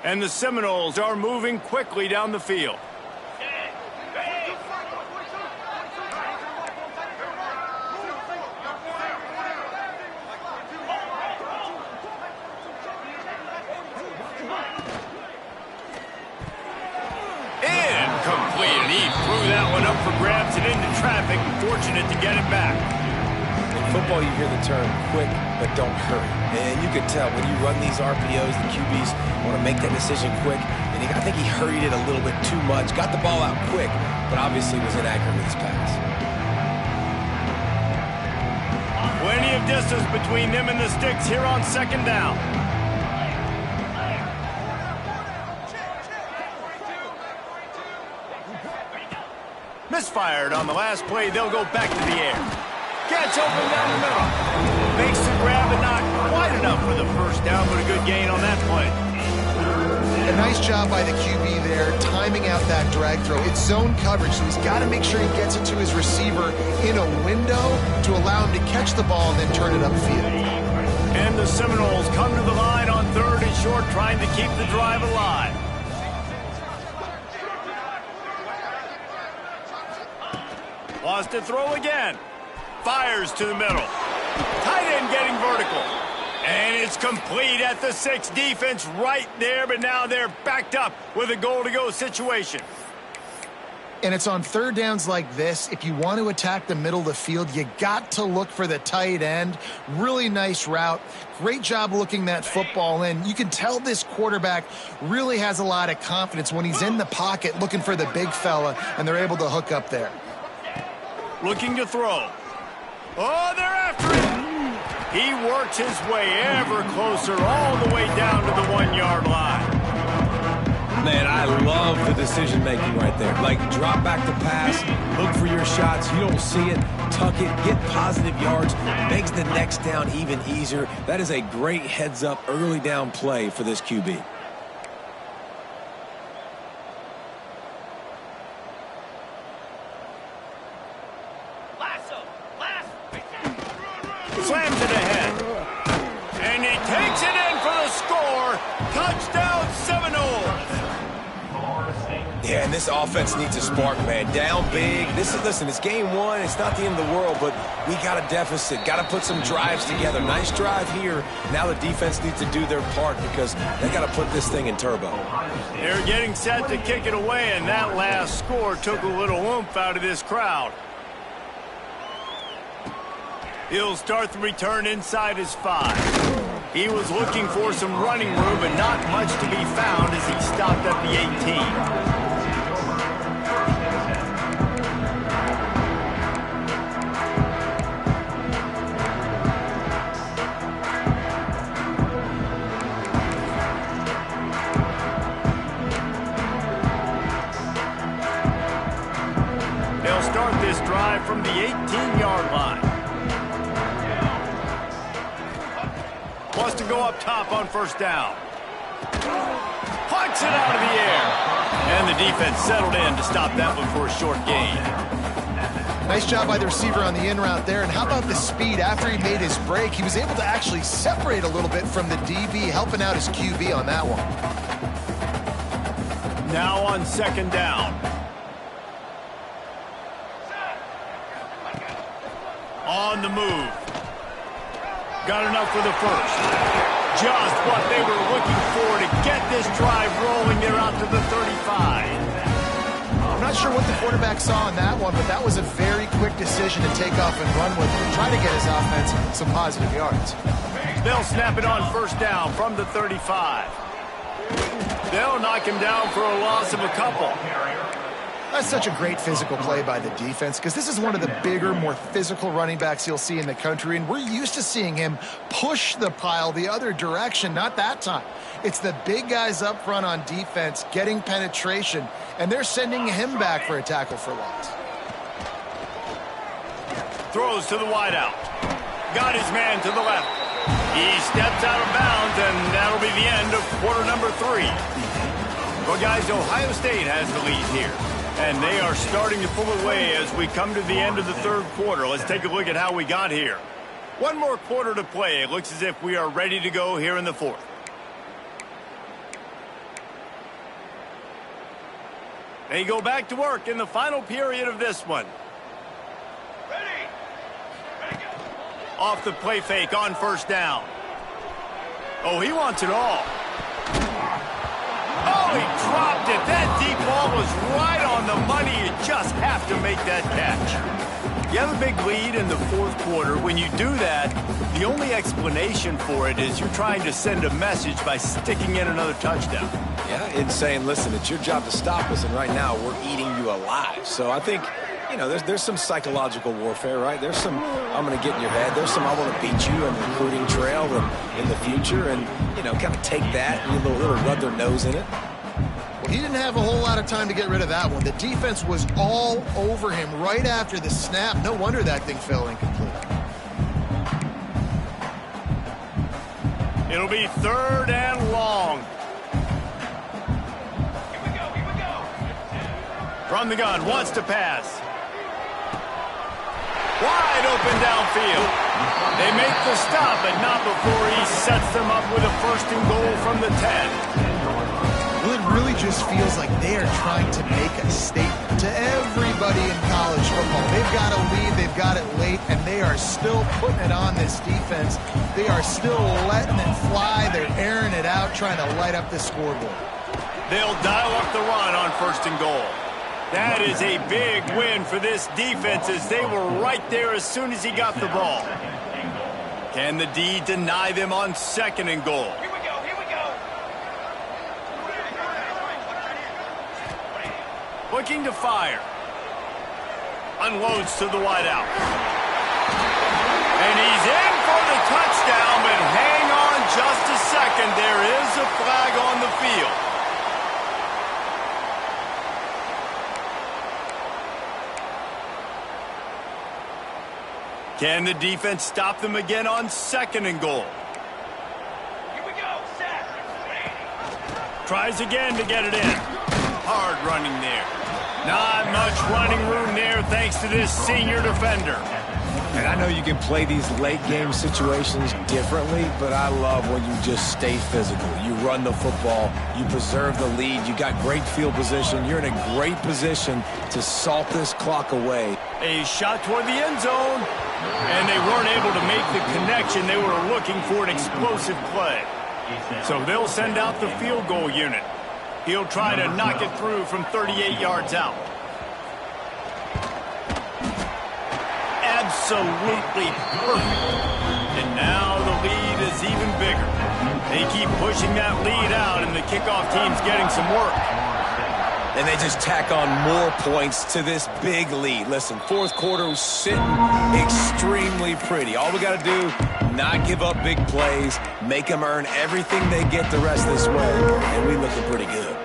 And the Seminoles are moving quickly down the field. Incomplete, and he threw that one up for grabs and into traffic. Fortunate to get it back. In football, you hear the term quick, but don't hurry. And you can tell when you run these RPOs, the QBs want to make that decision quick. And I think he hurried it a little bit too much. Got the ball out quick, but obviously was inaccurate with his pass. Plenty of distance between them and the sticks here on second down. Misfired on the last play. They'll go back to the air. Gets open down the middle. Makes the grab and not quite enough for the first down, but a good gain on that play. A nice job by the QB there, timing out that drag throw. It's zone coverage, so he's got to make sure he gets it to his receiver in a window to allow him to catch the ball and then turn it upfield. And the Seminoles come to the line on short, trying to keep the drive alive. Wants to throw again. Fires to the middle. Tight end getting vertical. And it's complete at the 6. Defense right there, but now they're backed up with a goal-to-go situation. And it's on third downs like this. If you want to attack the middle of the field, you got to look for the tight end. Really nice route. Great job looking that football in. You can tell this quarterback really has a lot of confidence when he's in the pocket looking for the big fella, and they're able to hook up there. Looking to throw. Oh, they're after him. He works his way ever closer all the way down to the 1-yard line. Man, I love the decision-making right there. Like, drop back the pass, look for your shots. You don't see it, tuck it, get positive yards, makes the next down even easier. That is a great heads-up early down play for this QB. Slams it ahead. And he takes it in for the score. Touchdown Seminoles. Yeah, and this offense needs a spark, man. Down big. Listen, it's game 1. It's not the end of the world, but we got a deficit. Got to put some drives together. Nice drive here. Now the defense needs to do their part because they got to put this thing in turbo. They're getting set to kick it away, and that last score took a little oomph out of this crowd. He'll start the return inside his 5. He was looking for some running room, but not much to be found as he stopped at the 18. They'll start this drive from the 18-yard line. Wants to go up top on first down. Punts it out of the air. And the defense settled in to stop that one for a short gain. Nice job by the receiver on the in route there. And how about the speed? After he made his break, he was able to actually separate a little bit from the DB, helping out his QB on that one. Now on second down. On the move. Got enough for the first. Just what they were looking for to get this drive rolling. They're out to the 35. I'm not sure what the quarterback saw on that one, but that was a very quick decision to take off and run with and try to get his offense some positive yards. They'll snap it on first down from the 35. They'll knock him down for a loss of a couple. That's such a great physical play by the defense because this is one of the bigger, more physical running backs you'll see in the country, and we're used to seeing him push the pile the other direction. Not that time. It's the big guys up front on defense getting penetration, and they're sending him back for a tackle for loss. Throws to the wideout. Got his man to the left. He steps out of bounds, and that'll be the end of quarter number 3. Well, guys, Ohio State has the lead here. And they are starting to pull away as we come to the end of the third quarter. Let's take a look at how we got here. One more quarter to play. It looks as if we are ready to go here in the fourth. They go back to work in the final period of this one. Ready, go. Off the play fake on first down. Oh, he wants it all. Oh, he dropped it. That deep ball was right on the money. You just have to make that catch. You have a big lead in the fourth quarter. When you do that, the only explanation for it is you're trying to send a message by sticking in another touchdown. Yeah, and saying, listen, it's your job to stop us, and right now we're eating you alive. So I think, you know, there's some psychological warfare, right? There's some, I'm going to get in your head. There's some, I want to beat you on the recruiting trail in the future, and, you know, kind of take that and a little rub their nose in it. Well, he didn't have a whole lot of time to get rid of that one. The defense was all over him right after the snap. No wonder that thing fell incomplete. It'll be third and long. From the gun, wants to pass. Wide open downfield. They make the stop, but not before he sets them up with a 1st and goal from the 10. Well, it really just feels like they are trying to make a statement to everybody in college football. They've got a lead, they've got it late, and they are still putting it on this defense. They are still letting it fly. They're airing it out, trying to light up the scoreboard. They'll dial up the run on 1st and goal. That is a big win for this defense as they were right there as soon as he got the ball. Can the D deny them on 2nd and goal? Here we go. Looking to fire. Unloads to the wideout. And he's in for the touchdown, but hang on just a second. There is a flag on the field. Can the defense stop them again on 2nd and goal? Here we go. Set. Tries again to get it in. Hard running there. Not much running room there thanks to this senior defender. And I know you can play these late game situations differently, but I love when you just stay physical. You run the football, you preserve the lead, you got great field position, you're in a great position to salt this clock away. A shot toward the end zone, and they weren't able to make the connection. They were looking for an explosive play. So they'll send out the field goal unit. He'll try to knock it through from 38 yards out. Absolutely perfect. And now the lead is even bigger. They keep pushing that lead out, and the kickoff team's getting some work. And they just tack on more points to this big lead. Listen, 4th quarter was sitting extremely pretty. All we got to do, not give up big plays, make them earn everything they get the rest of this way, and we looking pretty good.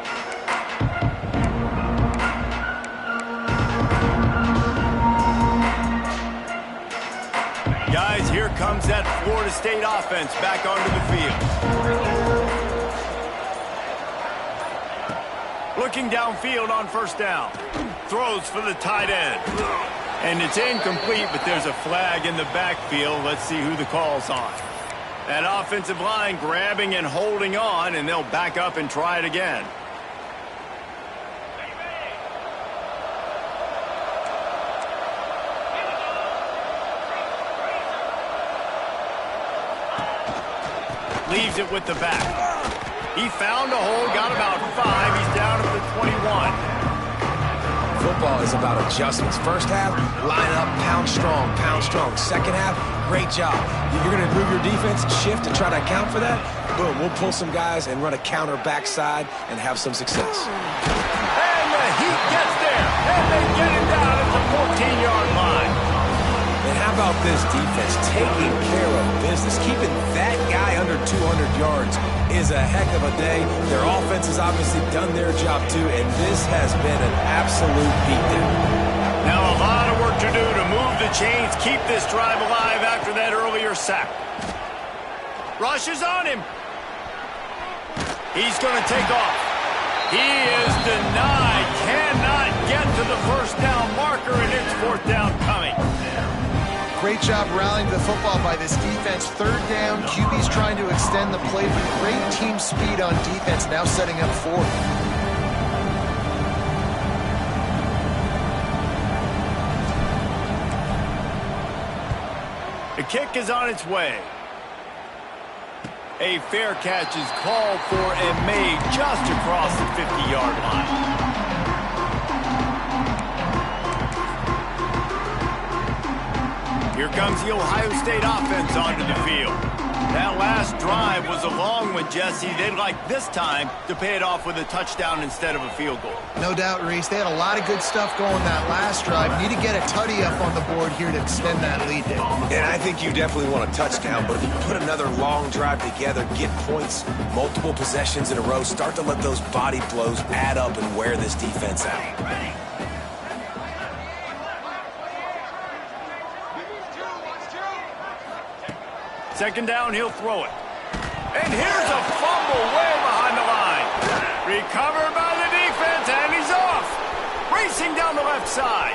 Guys, here comes that Florida State offense back onto the field. Looking downfield on 1st down. Throws for the tight end. And it's incomplete, but there's a flag in the backfield. Let's see who the call's on. That offensive line grabbing and holding on, and they'll back up and try it again. Leaves it with the back. He found a hole, got about 5. He's down at the 21. Football is about adjustments. 1st half, line up, pound strong, pound strong. 2nd half, great job. You're going to move your defense, shift to try to account for that. Boom, we'll pull some guys and run a counter backside and have some success. And the Heat gets there, and they get him down at the 14-yard line. And how about this defense taking care of business? Keeping that guy under 200 yards is a heck of a day. Their offense has obviously done their job too, and this has been an absolute beatdown. Now a lot of work to do to move the chains, keep this drive alive after that earlier sack. Rushes on him. He's going to take off. He is denied. Cannot get to the 1st down marker, and it's 4th down coming. Great job rallying the football by this defense. 3rd down, QB's trying to extend the play, but great team speed on defense, now setting up 4th. The kick is on its way. A fair catch is called for and made just across the 50-yard line. Here comes the Ohio State offense onto the field. That last drive was a long one, Jesse. They'd like this time to pay it off with a touchdown instead of a field goal. No doubt, Reese. They had a lot of good stuff going that last drive. Need to get a tutty up on the board here to extend that lead there. And I think you definitely want a touchdown, but if you put another long drive together, get points, multiple possessions in a row, start to let those body blows add up and wear this defense out. 2nd down, he'll throw it. And here's a fumble way behind the line. Recovered by the defense, and he's off. Racing down the left side.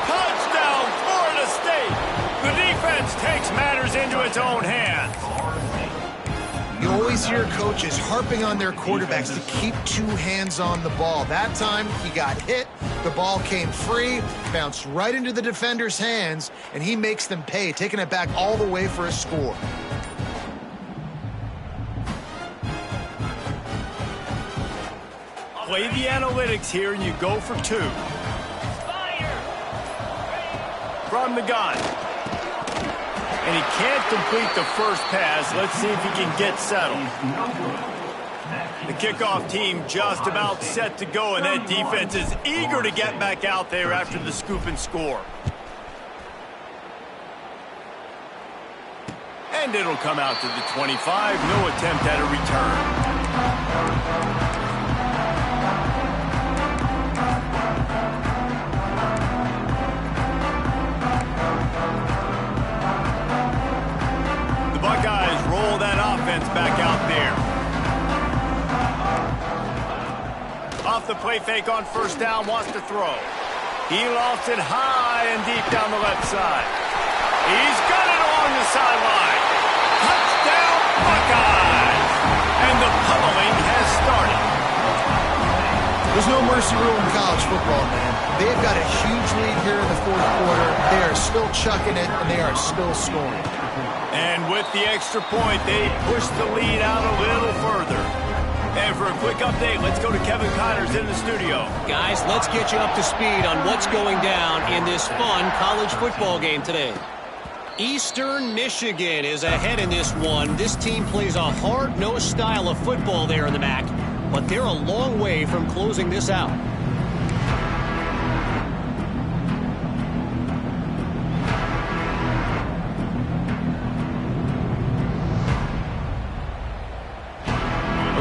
Touchdown, Florida State. The defense takes matters into its own hands. You always hear coaches harping on their quarterbacks to keep two hands on the ball. That time, he got hit, the ball came free, bounced right into the defender's hands, and he makes them pay, taking it back all the way for a score. Play the analytics here, and you go for two. From the gun. And he can't complete the first pass. Let's see if he can get settled. The kickoff team just about set to go, and that defense is eager to get back out there after the scoop and score. And it'll come out to the 25. No attempt at a return. Buckeyes roll that offense back out there. Off the play fake on first down, wants to throw. He lost it high and deep down the left side. He's got it along the sideline. Touchdown, Buckeyes! And the pummeling has started. There's no mercy rule in college football, man. They've got a huge lead here in the fourth quarter. They are still chucking it, and they are still scoring. And with the extra point, they push the lead out a little further. And for a quick update, let's go to Kevin Connors in the studio. Guys, let's get you up to speed on what's going down in this fun college football game today. Eastern Michigan is ahead in this one. This team plays a hard-nosed style of football there in the MAC, but they're a long way from closing this out.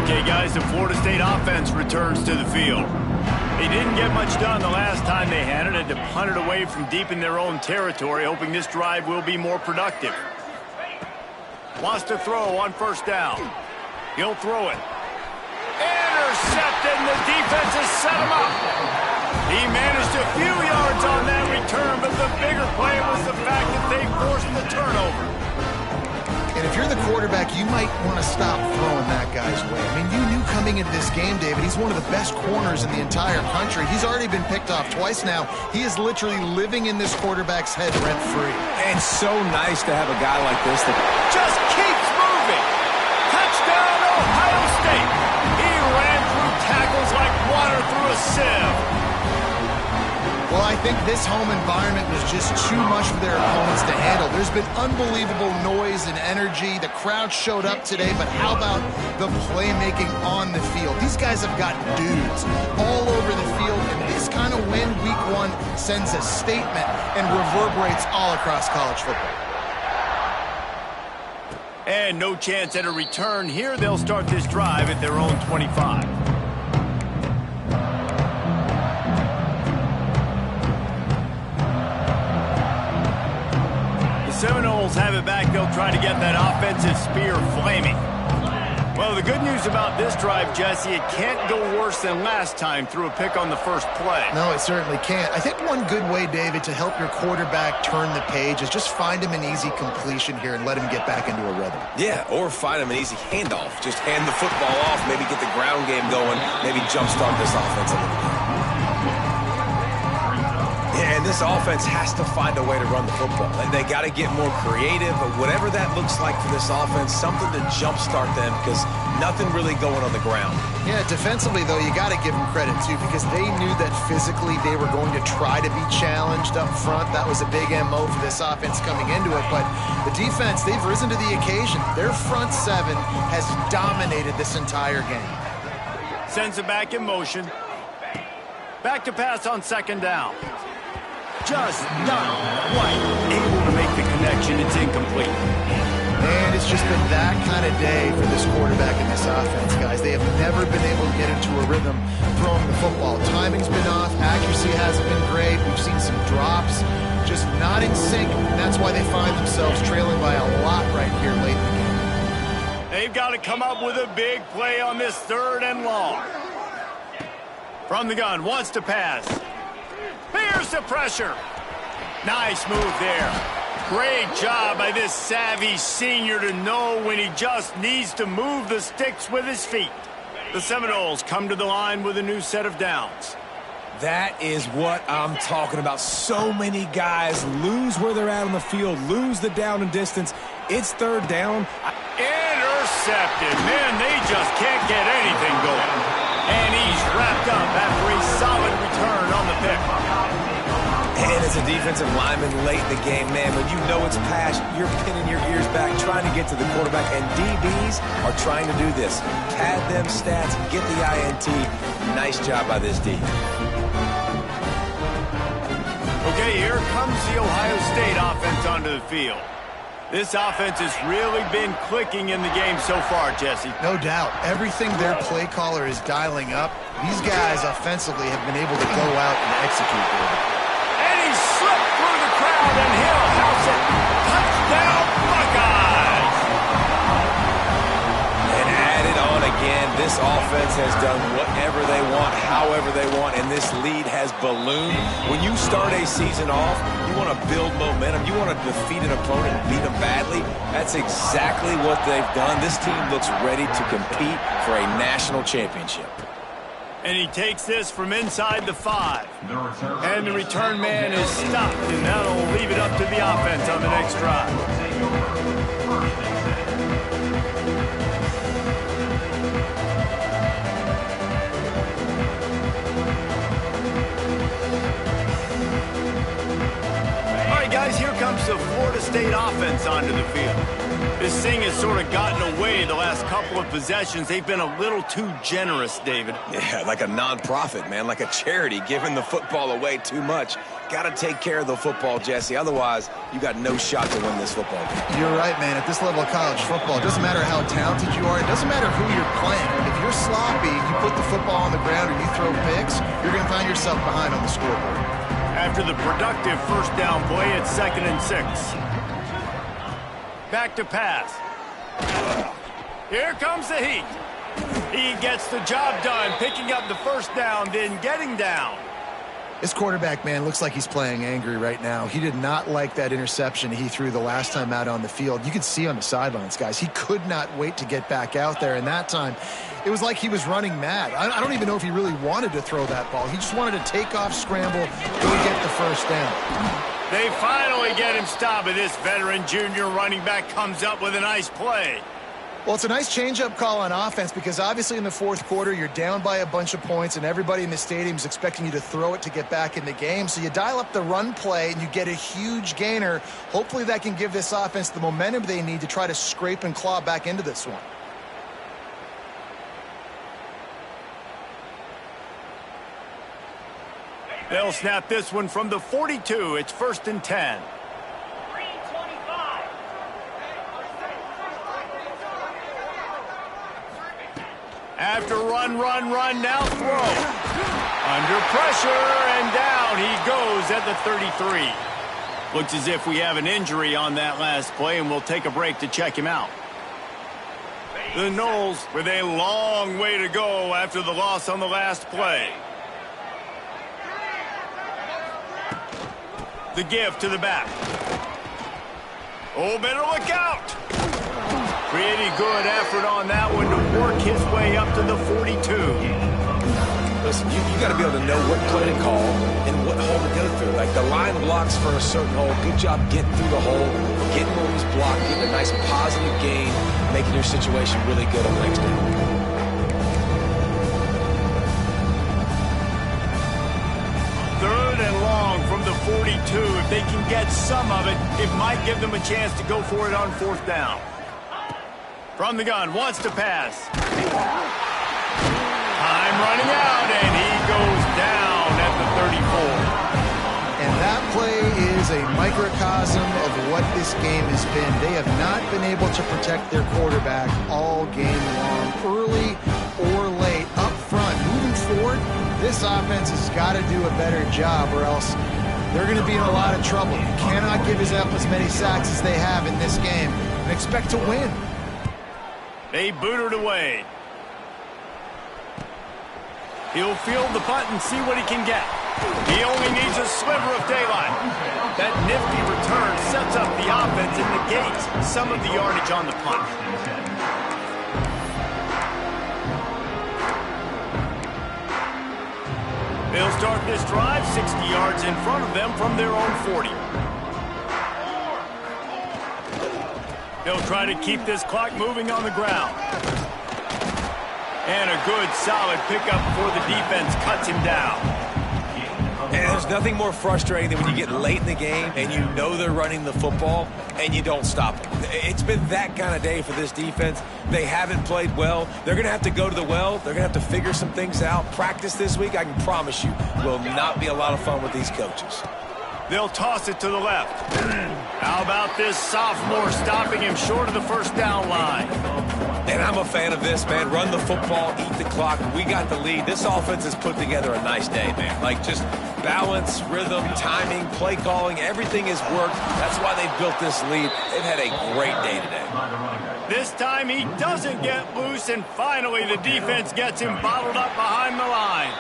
Okay, guys, the Florida State offense returns to the field. They didn't get much done the last time they had it, and to punt it away from deep in their own territory, hoping this drive will be more productive. Wants to throw on first down. He'll throw it. Intercepted, and the defense has set him up. He managed a few yards on that return, but the bigger play was the fact that they forced the turnover. And if you're the quarterback, you might want to stop throwing that guy's way. I mean, you knew coming into this game, David, he's one of the best corners in the entire country. He's already been picked off twice now. He is literally living in this quarterback's head rent-free. And so nice to have a guy like this that just keeps moving. Touchdown, Ohio State. He ran through tackles like water through a sieve. Well, I think this home environment was just too much for their opponents to handle. There's been unbelievable noise and energy. The crowd showed up today, but how about the playmaking on the field? These guys have got dudes all over the field, and this kind of win week one sends a statement and reverberates all across college football. And no chance at a return here. They'll start this drive at their own 25. Seminoles have it back. They'll try to get that offensive spear flaming. Well, the good news about this drive, Jesse, it can't go worse than last time through a pick on the first play. No, it certainly can't. I think one good way, David, to help your quarterback turn the page is just find him an easy completion here and let him get back into a rhythm. Yeah, or find him an easy handoff. Just hand the football off, maybe get the ground game going, maybe jumpstart this offense a little bit. Yeah, and this offense has to find a way to run the football. And they got to get more creative, but whatever that looks like for this offense, something to jumpstart them because nothing really going on the ground. Yeah, defensively, though, you got to give them credit, too, because they knew that physically they were going to try to be challenged up front. That was a big MO for this offense coming into it. But the defense, they've risen to the occasion. Their front seven has dominated this entire game. Sends it back in motion. Back to pass on second down. Just not quite able to make the connection. It's incomplete. And it's just been that kind of day for this quarterback and this offense, guys. They have never been able to get into a rhythm throwing the football. Timing's been off. Accuracy hasn't been great. We've seen some drops. Just not in sync. And that's why they find themselves trailing by a lot right here late in the game. They've got to come up with a big play on this third and long. From the gun, wants to pass. Here's the pressure. Nice move there. Great job by this savvy senior to know when he just needs to move the sticks with his feet. The Seminoles come to the line with a new set of downs. That is what I'm talking about. So many guys lose where they're at on the field, lose the down and distance. It's third down. Intercepted. Man, they just can't get anything going. And he's wrapped up after a solid return on the pick. And as a defensive lineman late in the game, man, when you know it's past, you're pinning your ears back, trying to get to the quarterback, and DBs are trying to do this. Pad them stats, get the INT. Nice job by this D. Okay, here comes the Ohio State offense onto the field. This offense has really been clicking in the game so far, Jesse. No doubt. Everything their play caller is dialing up, these guys offensively have been able to go out and execute there. And he slipped through the crowd, and he'll house it. Touchdown, Buckeyes! And add it on again. This offense has done whatever they want, however they want, and this lead has ballooned. When you start a season off, you want to build momentum. You want to defeat an opponent and beat them badly. That's exactly what they've done. This team looks ready to compete for a national championship. And he takes this from inside the 5. And the return man is stopped, and that'll leave it up to the offense on the next drive. All right, guys, here comes the Florida State offense onto the field. This thing has sort of gotten away the last couple of possessions. They've been a little too generous, David. Yeah, like a nonprofit, man, like a charity, giving the football away too much. Got to take care of the football, Jesse. Otherwise, you got no shot to win this football game. You're right, man. At this level of college football, it doesn't matter how talented you are. It doesn't matter who you're playing. If you're sloppy, you put the football on the ground or you throw picks, you're going to find yourself behind on the scoreboard. After the productive first down play, it's 2nd and 6. Back to pass. Here comes the heat. He gets the job done, picking up the first down, then getting down. This quarterback, man, looks like he's playing angry right now. He did not like that interception he threw the last time out on the field. You could see on the sidelines, guys, he could not wait to get back out there. And that time, it was like he was running mad. I don't even know if he really wanted to throw that ball. He just wanted to take off, scramble, go get the first down. They finally get him stopped, and this veteran junior running back comes up with a nice play. Well, it's a nice change-up call on offense because obviously in the fourth quarter, you're down by a bunch of points and everybody in the stadium is expecting you to throw it to get back in the game. So you dial up the run play and you get a huge gainer. Hopefully that can give this offense the momentum they need to try to scrape and claw back into this one. They'll snap this one from the 42. It's 1st and 10. After run, now throw. Under pressure, and down he goes at the 33. Looks as if we have an injury on that last play, and we'll take a break to check him out. The Noles with a long way to go after the loss on the last play. The give to the back. Oh, better look out. Pretty good effort on that one to work his way up to the 42. Listen, you got to be able to know what play to call and what hole to go through. Like the line blocks for a certain hole. Good job getting through the hole, getting where he's blocked, getting a nice positive gain, making your situation really good on the next down. Third and long from the 42. If they can get some of it, it might give them a chance to go for it on 4th down. From the gun, wants to pass. Time running out, and he goes down at the 34. And that play is a microcosm of what this game has been. They have not been able to protect their quarterback all game long, early or late, up front. Moving forward, this offense has got to do a better job or else they're going to be in a lot of trouble. You cannot give up as many sacks as they have in this game and expect to win. They boot it away. He'll field the punt and see what he can get. He only needs a sliver of daylight. That nifty return sets up the offense and negates some of the yardage on the punt. They'll start this drive 60 yards in front of them from their own 40. They'll try to keep this clock moving on the ground. And a good, solid pickup before the defense cuts him down. And there's nothing more frustrating than when you get late in the game and you know they're running the football and you don't stop them. It's been that kind of day for this defense. They haven't played well. They're going to have to go to the well. They're going to have to figure some things out. Practice this week, I can promise you, will not be a lot of fun with these coaches. They'll toss it to the left. How about this sophomore stopping him short of the first down line? And I'm a fan of this, man. Run the football, eat the clock. We got the lead. This offense has put together a nice day, man. Like, just balance, rhythm, timing, play calling, everything has worked. That's why they've built this lead. They've had a great day today. This time he doesn't get loose, and finally the defense gets him bottled up behind the line.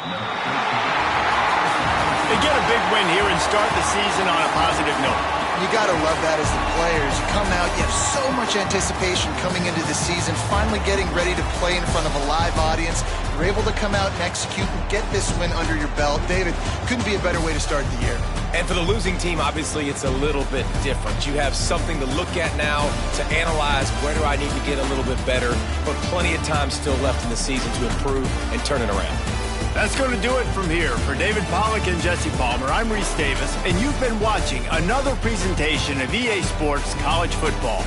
They get a big win here and start the season on a positive note. You got to love that as the players. You come out, you have so much anticipation coming into the season, finally getting ready to play in front of a live audience. You're able to come out and execute and get this win under your belt. David, couldn't be a better way to start the year. And for the losing team, obviously, it's a little bit different. You have something to look at now, to analyze where do I need to get a little bit better, but plenty of time still left in the season to improve and turn it around. That's going to do it from here. For David Pollack and Jesse Palmer, I'm Reese Davis, and you've been watching another presentation of EA Sports College Football.